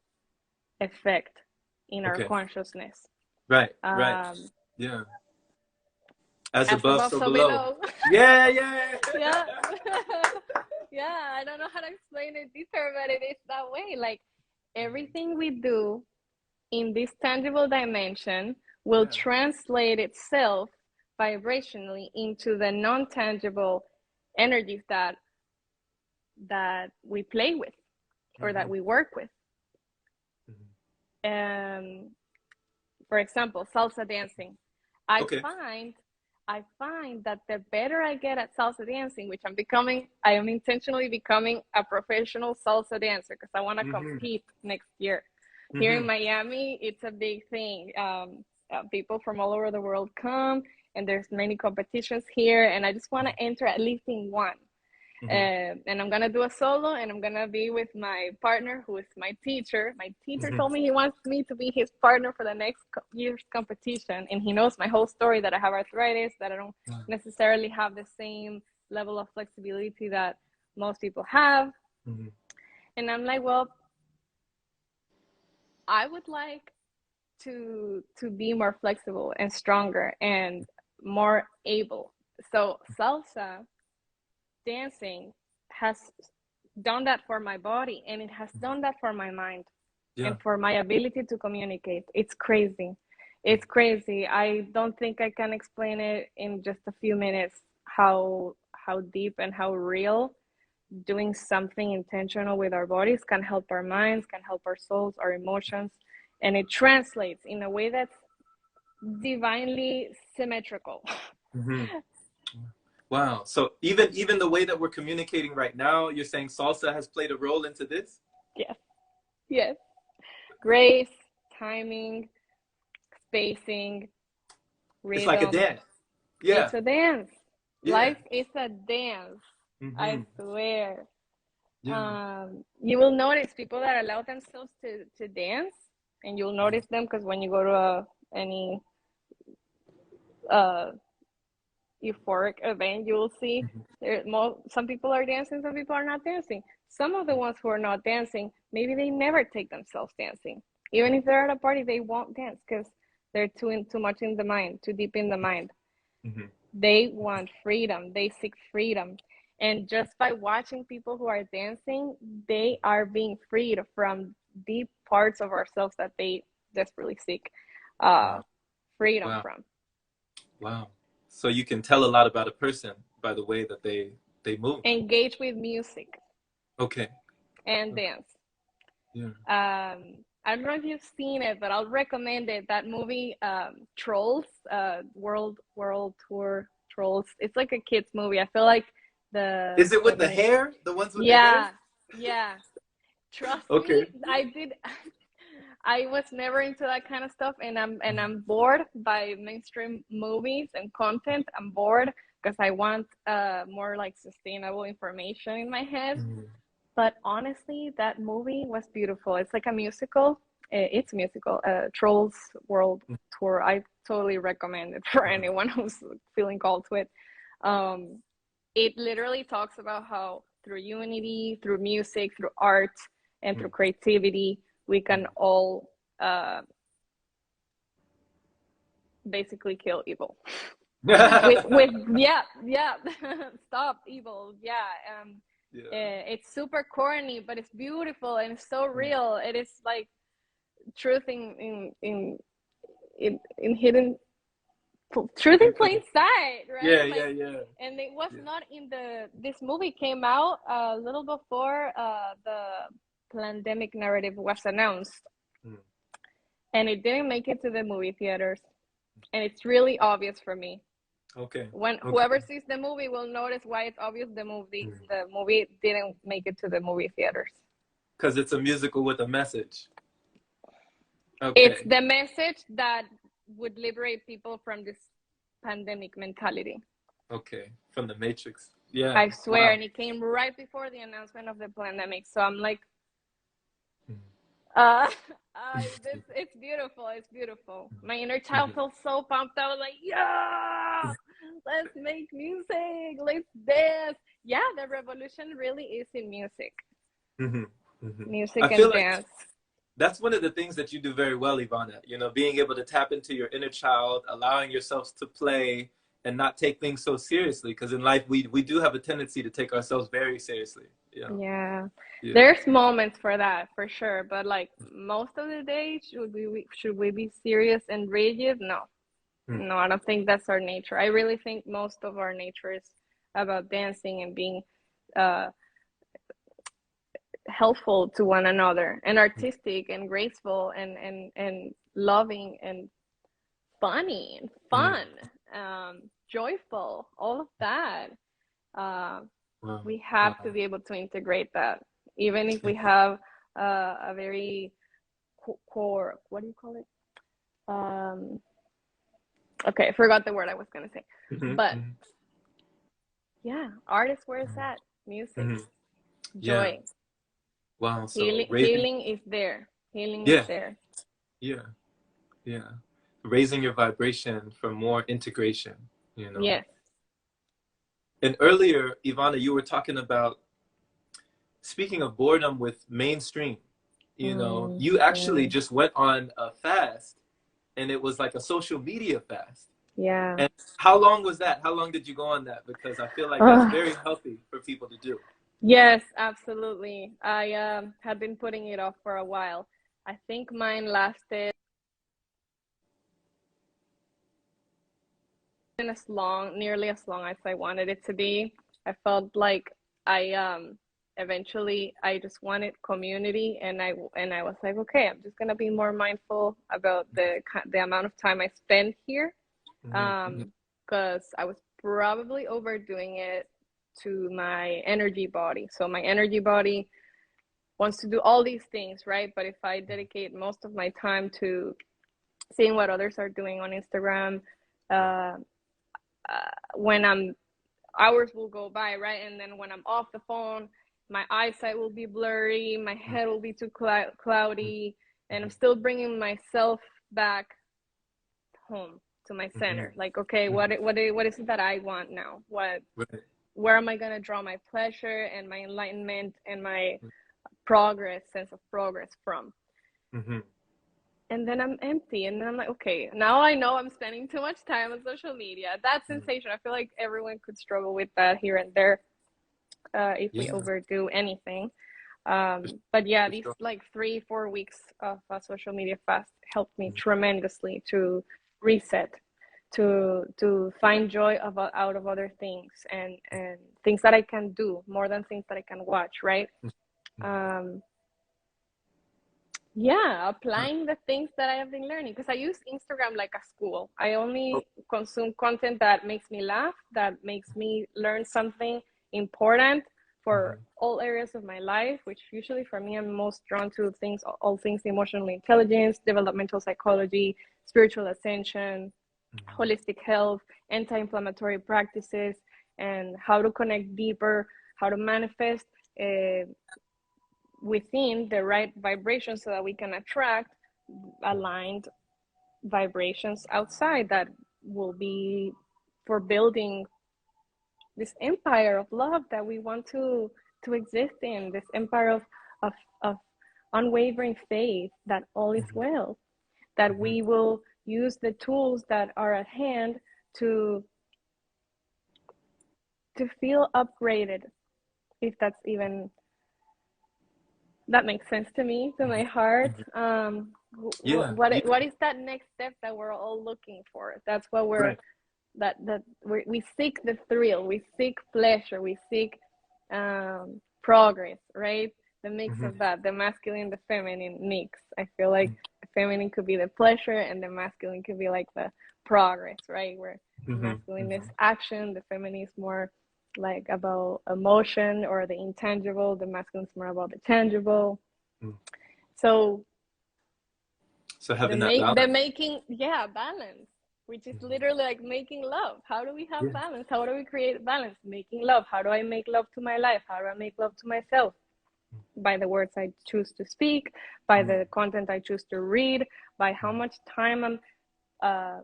effect in our Okay. consciousness. Right. Right. Um, Yeah. As as above, above, so so below. below. Yeah. Yeah. Yeah. Yeah, I don't know how to explain it deeper, but it is that way. Like everything we do in this tangible dimension will Yeah. translate itself vibrationally into the non-tangible energies that we play with or that Hmm. we work with. Hmm. Um, for example, salsa dancing. I Okay. find I find that the better I get at salsa dancing, which I am intentionally becoming a professional salsa dancer because I want to Hmm. compete next year. Here in Hmm. Miami, it's a big thing. People from all over the world come, and there's many competitions here, and I just want to enter at least in one. Hmm. And I'm gonna do a solo, and I'm gonna be with my partner, who is my teacher. My teacher Hmm. told me he wants me to be his partner for the next year's competition, and he knows my whole story, that I have arthritis, that I don't necessarily have the same level of flexibility that most people have. Hmm. And I'm like, well, I would like to be more flexible and stronger and more able. So salsa dancing has done that for my body, and it has done that for my mind Yeah. and for my ability to communicate. It's crazy. It's crazy. I don't think I can explain it in just a few minutes how deep and how real doing something intentional with our bodies can help our minds, can help our souls, our emotions, and it translates in a way that's divinely symmetrical. Hmm. Wow. So even the way that we're communicating right now, you're saying salsa has played a role into this? Yes, yes. Grace, timing, spacing, It's like a rhythm. dance. Yeah. It's a dance. Yeah. Life is a dance. I Hmm. swear. Yeah. You will notice people that allow themselves to dance, and you'll notice them because when you go to any euphoric event, you will see some people are dancing, some people are not dancing. Some of the ones who are not dancing, maybe they never take themselves dancing. Even if they're at a party, they won't dance because they're too much in the mind, too deep in the mind. Mm-hmm. They want freedom. They seek freedom. And just by watching people who are dancing, they are being freed from deep parts of ourselves that they desperately seek Wow. freedom Wow. from. Wow. So you can tell a lot about a person by the way that they move. Engage with music Okay. and Okay. dance. Yeah. I don't know if you've seen it, but I'll recommend it. That movie, Trolls, World Tour Trolls. It's like a kids movie. I feel like Is it the with the hair? The ones with the hair? yeah, yeah. Trust Okay. me, I did. I was never into that kind of stuff, and I'm bored by mainstream movies and content. I'm bored because I want more like sustainable information in my head. Mm-hmm. But honestly, that movie was beautiful. It's like a musical. It's a musical. Trolls World Tour. I totally recommend it for Wow. anyone who's feeling called to it. Um, it literally talks about how through unity, through music, through art, and through creativity, we can all basically kill evil. with yeah, stop evil. Yeah, Yeah. it's super corny, but it's beautiful and it's so real. It is like truth in hidden truth in In plain plain. sight, Yeah, right? yeah, Like, yeah. and it was Yeah. not in the. This movie came out a little before the pandemic narrative was announced, Mm. and it didn't make it to the movie theaters. And it's really obvious for me. Okay. When Okay. whoever sees the movie will notice why it's obvious Mm. the movie didn't make it to the movie theaters. Because it's a musical with a message. It's Okay. the message that would liberate people from this pandemic mentality. Okay. From the Matrix. Yeah. I swear, Wow. and it came right before the announcement of the pandemic. So I'm like, Mm. uh, it's beautiful. It's beautiful. My inner child Mhm. felt so pumped. I was like, yeah, let's make music. Let's dance. Yeah, the revolution really is in music, Mhm. Mhm. I music feel and like dance. that's one of the things that you do very well, Ivana. You know, being able to tap into your inner child, allowing yourselves to play and not take things so seriously. Because in life, we do have a tendency to take ourselves very seriously. You know? Yeah, Yeah. there's moments for that for sure, but like most of the day, should we be serious and rigid? No, Mm. no, I don't think that's our nature. I really think most of our nature is about dancing and being uh, helpful to one another and artistic and graceful and loving and funny and Mm. fun, joyful, all of that. Uh, Wow. we have to Wow. be able to integrate that, even if we have a very core, what do you call it? Okay, I forgot the word I was going to say. Mhm. But Mhm. yeah, art is where it's at. Music, Mhm. Yeah. joy, Wow. So raising. healing is there. Healing is Yeah. there. Yeah. Yeah. Raising your vibration for more integration. You know. Yes. And earlier, Ivana, you were talking about speaking of boredom with mainstream. You know, you actually Mm. just went on a fast, and it was like a social media fast. Yeah. And how long was that? How long did you go on that? Because I feel like that's Ugh. very healthy for people to do. Yes, absolutely. I have been putting it off for a while. I think mine lasted as long, nearly as long as I wanted it to be. I felt like I eventually I just wanted community, and I was like, okay, I'm just gonna be more mindful about the amount of time I spend here, Mm-hmm. because I was probably overdoing it to my energy body. So my energy body wants to do all these things, right? But if I dedicate most of my time to seeing what others are doing on Instagram, uh, when I'm hours will go by, right? And then when I'm off the phone, my eyesight will be blurry, my head will be too cloudy, and I'm still bringing myself back home. to my Mm-hmm. center. Like, okay, Mm-hmm. what is it that I want now? Right. Where am I gonna draw my pleasure and my enlightenment and my progress, sense of progress from? Mm-hmm. And then I'm empty, and then I'm like, okay, now I know I'm spending too much time on social media. That sensation, I feel like everyone could struggle with that here and there, if we Yeah, overdo anything. for, But yeah, for these sure. like 3-4 weeks of a social media fast helped me tremendously to reset, to find joy out of other things, and things that I can do more than things that I can watch, right? Um, yeah, applying the things that I have been learning, because I use Instagram like a school. I only consume content that makes me laugh, that makes me learn something important for Mm-hmm. all areas of my life, which usually for me, I'm most drawn to things, all things emotional intelligence, developmental psychology, spiritual ascension, holistic health, anti-inflammatory practices, and how to connect deeper, how to manifest uh, within the right vibration so that we can attract aligned vibrations outside that will be for building this empire of love that we want to exist in, this empire of, of unwavering faith that all is well, that Mm-hmm. we will use the tools that are at hand to to feel upgraded, if that's even that makes sense to me, to my heart. Mm-hmm. Yeah, yeah, What is that next step that we're all looking for? That's what we're right. we seek the thrill, we seek pleasure, we seek progress, right? The mix of Mm-hmm. that, the masculine, the feminine mix. I feel like the feminine could be the pleasure, and the masculine could be like the progress, right? Where the Mm-hmm. masculine is Mm-hmm. action, the feminine is more like about emotion or the intangible, the masculine is more about the tangible. Mm. So So having that the balance. making, yeah, balance, which is Mm-hmm. literally like making love. How do we have Yeah. balance? How do we create balance? Making love. How do I make love to my life? How do I make love to myself? By the words I choose to speak, by Mm-hmm. the content I choose to read, by how much time I'm uh,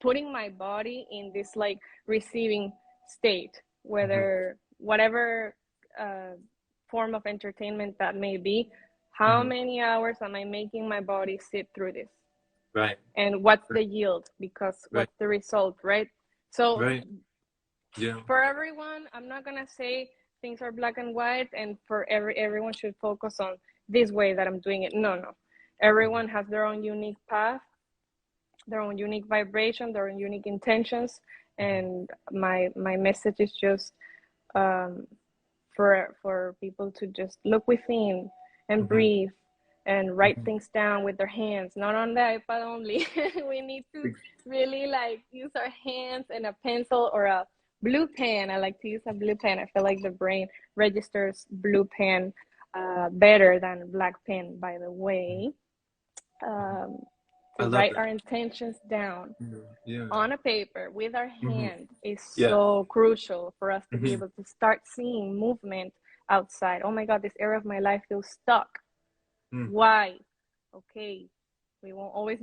putting my body in this like receiving state, Mm-hmm. whether whatever uh, form of entertainment that may be. How Mm-hmm. many hours am I making my body sit through this? Right. And what's Right. the yield, because Right. what's the result, right? So Right. Yeah. for everyone, I'm not gonna say things are black and white and for everyone should focus on this way that I'm doing it. No, no, Mm-hmm. everyone has their own unique path, their own unique vibration, their own unique intentions. And my message is just um, for people to just look within and Mm-hmm. breathe and write Mm-hmm. things down with their hands, not on the iPad only. We need to really like use our hands and a pencil or a blue pen. I like to use a blue pen. I feel like the brain registers blue pen better than black pen, by the way. Mm-hmm. Um, I to love write that. our intentions down Yeah. Yeah. on a paper with our Mm-hmm. hand is Yeah. so crucial for us to be Mm-hmm. able to start seeing movement outside. Oh my God, this area of my life feels stuck. Mm. Why? Okay, we won't always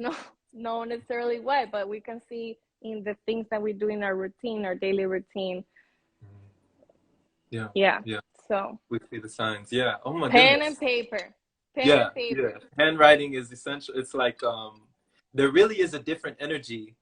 know necessarily why, but we can see in the things that we do in our routine, our daily routine. Yeah. Yeah. Yeah. So We see the signs. Yeah. Oh my pen and goodness. paper. Pen Yeah. and Yeah. paper. Handwriting is essential. It's like there really is a different energy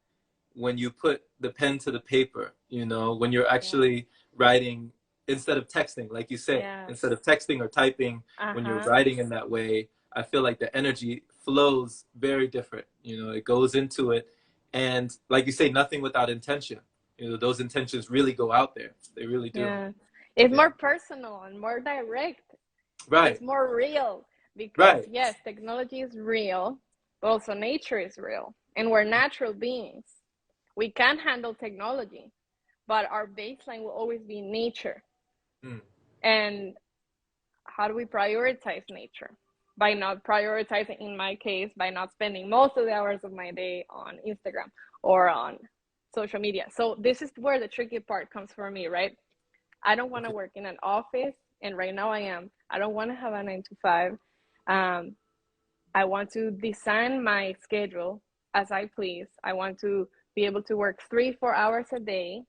when you put the pen to the paper, you know, when you're Yeah. actually writing instead of texting, like you say, Yeah. instead of texting or typing, when you're Uh-huh. writing in that way, I feel like the energy flows very different. You know, it goes into it. And like you say, nothing without intention. You know, those intentions really go out there. They really do. Yeah. It's Yeah. more personal and more direct. It's Right. more real because Right. yes, technology is real, but also nature is real. And we're natural beings. We can handle technology, but our baseline will always be nature. Mm. And how do we prioritize nature? By not prioritizing, in my case, by not spending most of the hours of my day on Instagram or on social media. So this is where the tricky part comes for me, right? I don't want to Okay. work in an office, and right now I am. I don't want to have a 9 to 5. Um, I want to design my schedule as I please. I want to be able to work 3-4 hours a day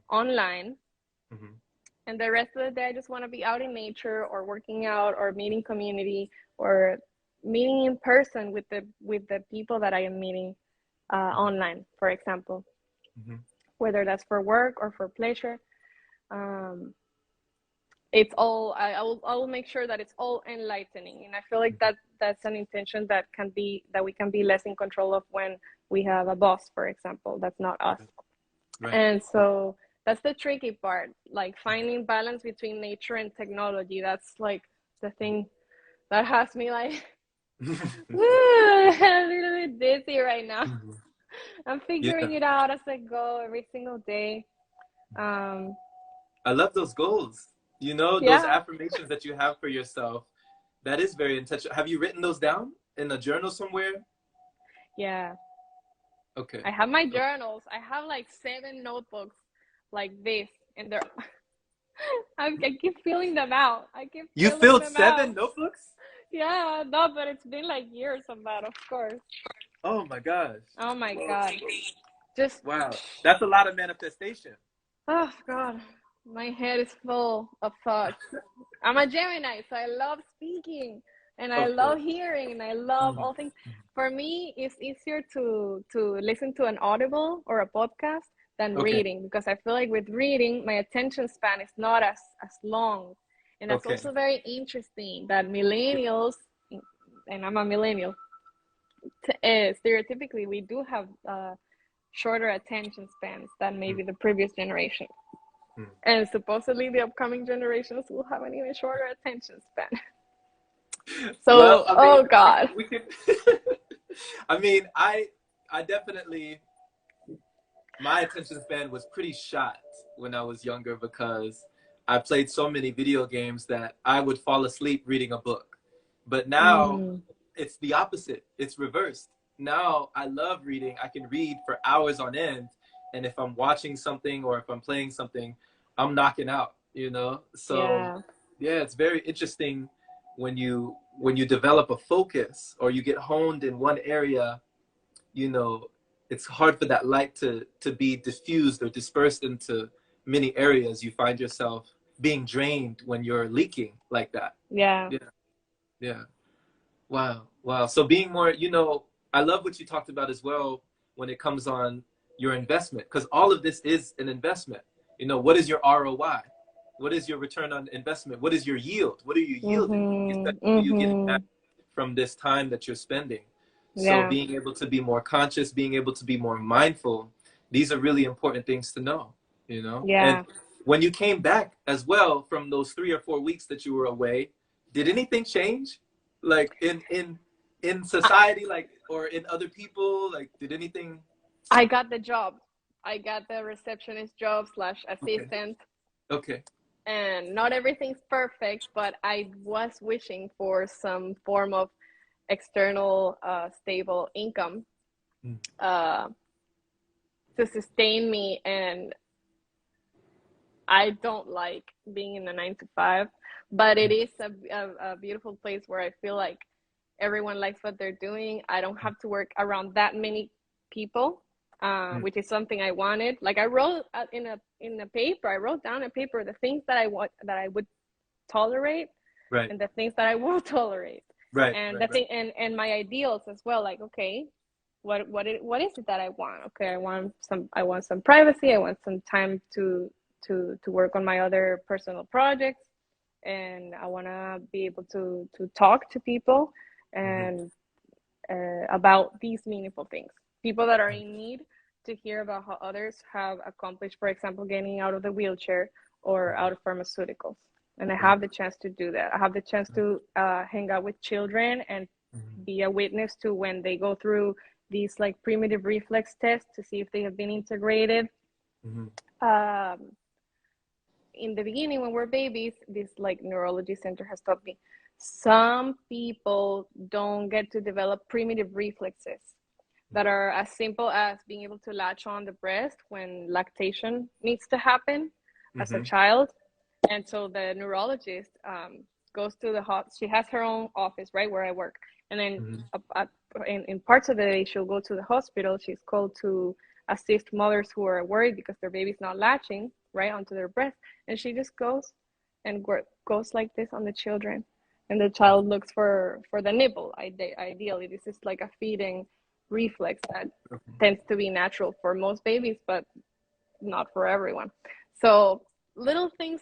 online. And the rest of the day, I just want to be out in nature or working out or meeting community or meeting in person with the people that I am meeting online, for example, whether that's for work or for pleasure. It's all I will make sure that it's all enlightening, and I feel like that's an intention that we can be less in control of when we have a boss, for example, that's not us. Right. And so that's the tricky part, like finding balance between nature and technology. That's like the thing that has me like a little bit dizzy right now. I'm figuring it out as I go every single day. I love those goals. You know, those affirmations that you have for yourself. That is very intentional. Have you written those down in a journal somewhere? Yeah. Okay. I have my journals. I have like 7 notebooks like this, and they're I keep filling them out. You filled 7 notebooks? Yeah, no, but it's been like years of that, of course. Oh my gosh. Oh my God. Just wow. That's a lot of manifestation. Oh God. My head is full of thoughts. I'm a Gemini, so I love speaking and I love hearing and I love all things. For me, it's easier to listen to an audible or a podcast than reading, because I feel like with reading, my attention span is not as long. And that's also very interesting that millennials, and I'm a millennial, stereotypically, we do have shorter attention spans than maybe the previous generation. And supposedly the upcoming generations will have an even shorter attention span. So, well, I mean, oh God. We could, I mean, I definitely, my attention span was pretty shot when I was younger because I played so many video games that I would fall asleep reading a book. But now it's the opposite. It's reversed. Now I love reading. I can read for hours on end. And if I'm watching something or if I'm playing something, I'm knocking out, you know? So yeah, it's very interesting when you develop a focus or you get honed in one area, you know, it's hard for that light to be diffused or dispersed into many areas. You find yourself being drained when you're leaking like that. Yeah. Wow. So being more, you know, I love what you talked about as well when it comes on your investment, because all of this is an investment. You know, what is your ROI? What is your return on investment? What is your yield? What are you yielding? What are you getting back from this time that you're spending? So being able to be more conscious, being able to be more mindful, these are really important things to know, you know? And when you came back as well from those 3 or 4 weeks that you were away, did anything change? Like in society, like, or in other people, like, did anything? I got the job. I got the receptionist job / assistant. Okay. And not everything's perfect, but I was wishing for some form of external stable income to sustain me. And I don't like being in a 9-to-5, but it is a beautiful place where I feel like everyone likes what they're doing. I don't have to work around that many people, which is something I wanted. Like I wrote in a paper, I wrote down a paper the things that I would tolerate, and the things that I won't tolerate, and thing, and my ideals as well. Like, okay, what is it that I want? Okay, I want some privacy. I want some time to work on my other personal projects, and I want to be able to talk to people and about these meaningful things. People that are in need, to hear about how others have accomplished, for example, getting out of the wheelchair or out of pharmaceuticals. And I have the chance to do that. I have the chance to hang out with children and be a witness to when they go through these like primitive reflex tests to see if they have been integrated. In the beginning, when we're babies, this like neurology center has taught me, some people don't get to develop primitive reflexes that are as simple as being able to latch on the breast when lactation needs to happen as a child. And so the neurologist goes to she has her own office right where I work. And then in parts of the day, she'll go to the hospital. She's called to assist mothers who are worried because their baby's not latching right onto their breast, and she just goes and goes like this on the children, and the child looks for the nipple. Ideally, this is like a feeding reflex that tends to be natural for most babies, but not for everyone. So little things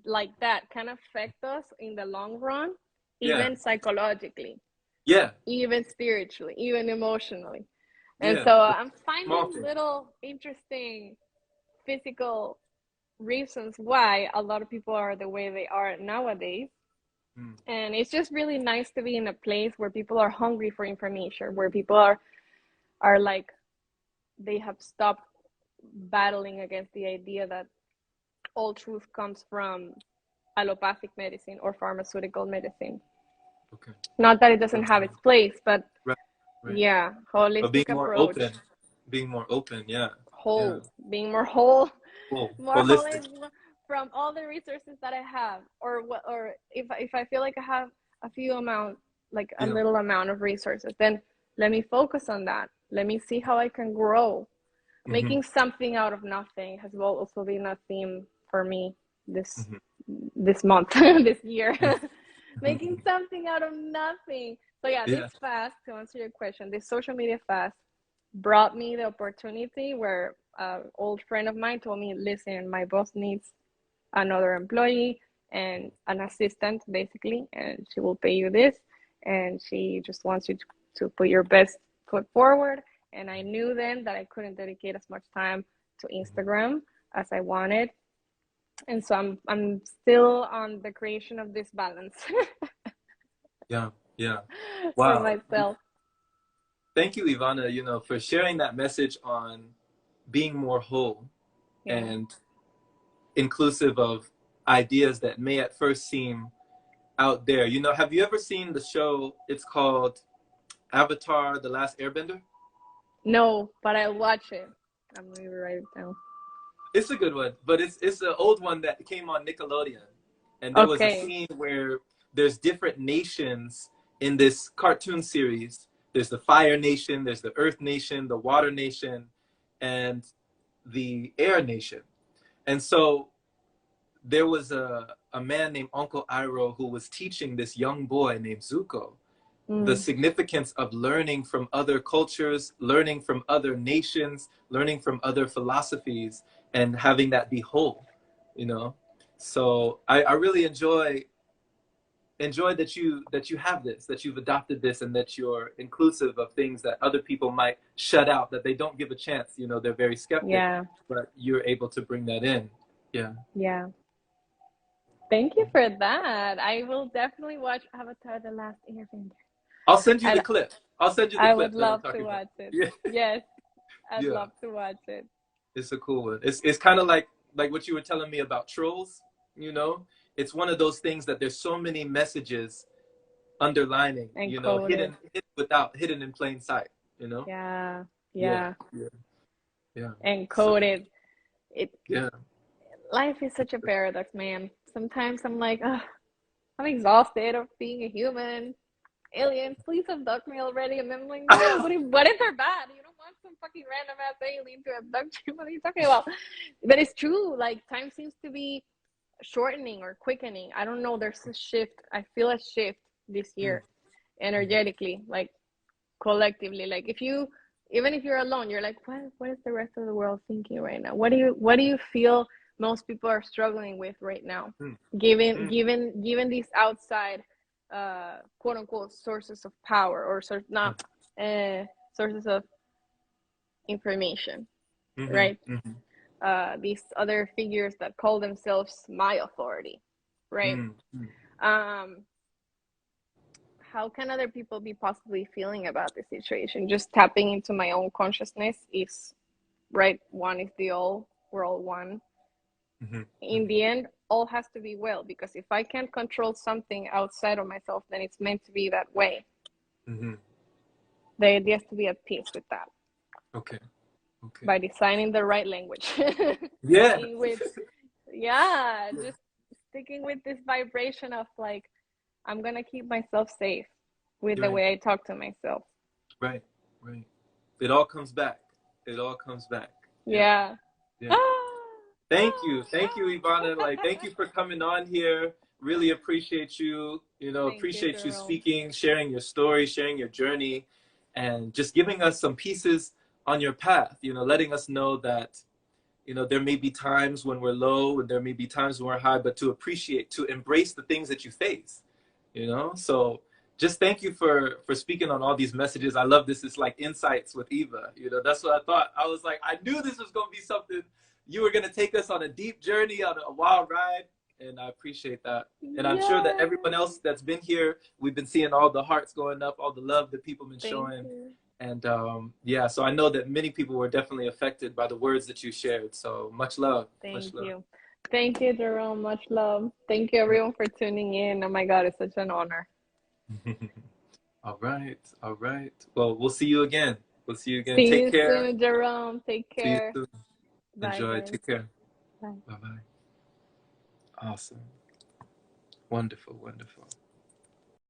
like that can affect us in the long run, Yeah. even psychologically, Yeah. even spiritually, even emotionally. And Yeah. so I'm Small finding thing. little interesting physical reasons why a lot of people are the way they are nowadays. Mm. And it's just really nice to be in a place where people are hungry for information, where people are like, they have stopped battling against the idea that all truth comes from allopathic medicine or pharmaceutical medicine. Okay. Not that it doesn't Okay. have its place, but Right. Right. yeah, But being holistic more approach, open. Being more open. Yeah. Yeah. whole, being more whole, Cool. more whole Holistic. is from all the resources that I have, or what, or if I feel like I have a few amount, like a Yeah. little amount of resources, then let me focus on that. Let me see how I can grow. Mm-hmm. Making something out of nothing has also been a theme for me this Mm-hmm. this month, this year. Mm-hmm. Making something out of nothing. So yeah, this Yeah. fast, to answer your question, this social media fast brought me the opportunity where an old friend of mine told me, listen, my boss needs another employee and an assistant basically, and she will pay you this, and she just wants you to put your best foot forward. And I knew then that I couldn't dedicate as much time to Instagram as I wanted, and so I'm still on the creation of this balance Yeah. Yeah. for Wow. myself. Thank you, Ivana, for sharing that message on being more whole Yeah. and inclusive of ideas that may at first seem out there. Have you ever seen the show? It's called Avatar: The Last Airbender. No, but I'll watch it. I'm gonna write it down. It's a good one, but it's an old one that came on Nickelodeon, and there was a Okay. scene where there's different nations in this cartoon series. There's the Fire Nation, there's the Earth Nation, the Water Nation, and the Air Nation. And so there was a man named Uncle Iroh who was teaching this young boy named Zuko the Mm. significance of learning from other cultures, learning from other nations, learning from other philosophies, and having that be whole. So I really enjoy that you have this, that you've adopted this, and that you're inclusive of things that other people might shut out, that they don't give a chance. They're very skeptic, Yeah. but you're able to bring that in. Yeah. Yeah. Thank you for that. I will definitely watch Avatar: The Last Airbender. I'll send you the I clip. I'll send you the I would clip that I'm love to talking about. watch it. Yeah. Yes, I'd Yeah. love to watch it. It's a cool one. It's kind of like what you were telling me about trolls. It's one of those things that there's so many messages underlining. Encoded. Hidden in plain sight. You know. Yeah. Yeah. Yeah. Yeah. Yeah. So Encoded. It yeah. Life is such a paradox, man. Sometimes I'm like, ugh, I'm exhausted of being a human. Aliens, please abduct me already. And then I'm like, no, what if they're bad? You don't want some fucking random ass alien to abduct you. What are you talking about? But it's true. Like, time seems to be shortening or quickening. I don't know. There's a shift. I feel a shift this Mm, year energetically, like collectively. Like, even if you're alone, you're like, what is the rest of the world thinking right now? What do you feel most people are struggling with right now? mm, Given mm, given given these outside quote unquote sources of power, or mm, not sources of information, mhm, right? mhm, These other figures that call themselves my authority, right? mm, mm. um how can other people be possibly feeling about the situation? Just tapping into my own consciousness is right. One is the all. We're all one. Mhm, In mhm, the end, all has to be well, because if I can't control something outside of myself, then it's meant to be that way. mhm. The idea is to be at peace with that Okay. Okay. by designing the right language. Yeah. Sticking with, yeah, just sticking with this vibration of like, I'm gonna keep myself safe with You're the right. way I talk to myself. Right. Right. It all comes back. It all comes back. Yeah. Yeah. Thank you, Ivana. Like, thank you for coming on here. Really appreciate you. You know, Thank you, appreciate you Jerome. speaking, sharing your story, sharing your journey, and just giving us some pieces on your path. You know, letting us know that, you know, there may be times when we're low and there may be times when we're high, but to appreciate, to embrace the things that you face. You know, so just thank you for speaking on all these messages. I love this. It's like insights with Eva. You know, that's what I thought. I was like, I knew this was going to be something. You were going to take us on a deep journey, on a wild ride, and I appreciate that. And I'm sure that everyone else that's been here, we've been seeing all the hearts going up, all the love that people have been Thank showing. you. And yeah, so I know that many people were definitely affected by the words that you shared. So much love. Thank Much love. you. Thank you, Jerome. Much love. Thank you, everyone, for tuning in. Oh my God, it's such an honor. All right. All right. Well, we'll see you again. We'll see you again. See Take you care. soon, Jerome. Take See you care. soon. Bye, Enjoy. guys. Take care. Bye. Bye bye. Awesome. Wonderful. Wonderful.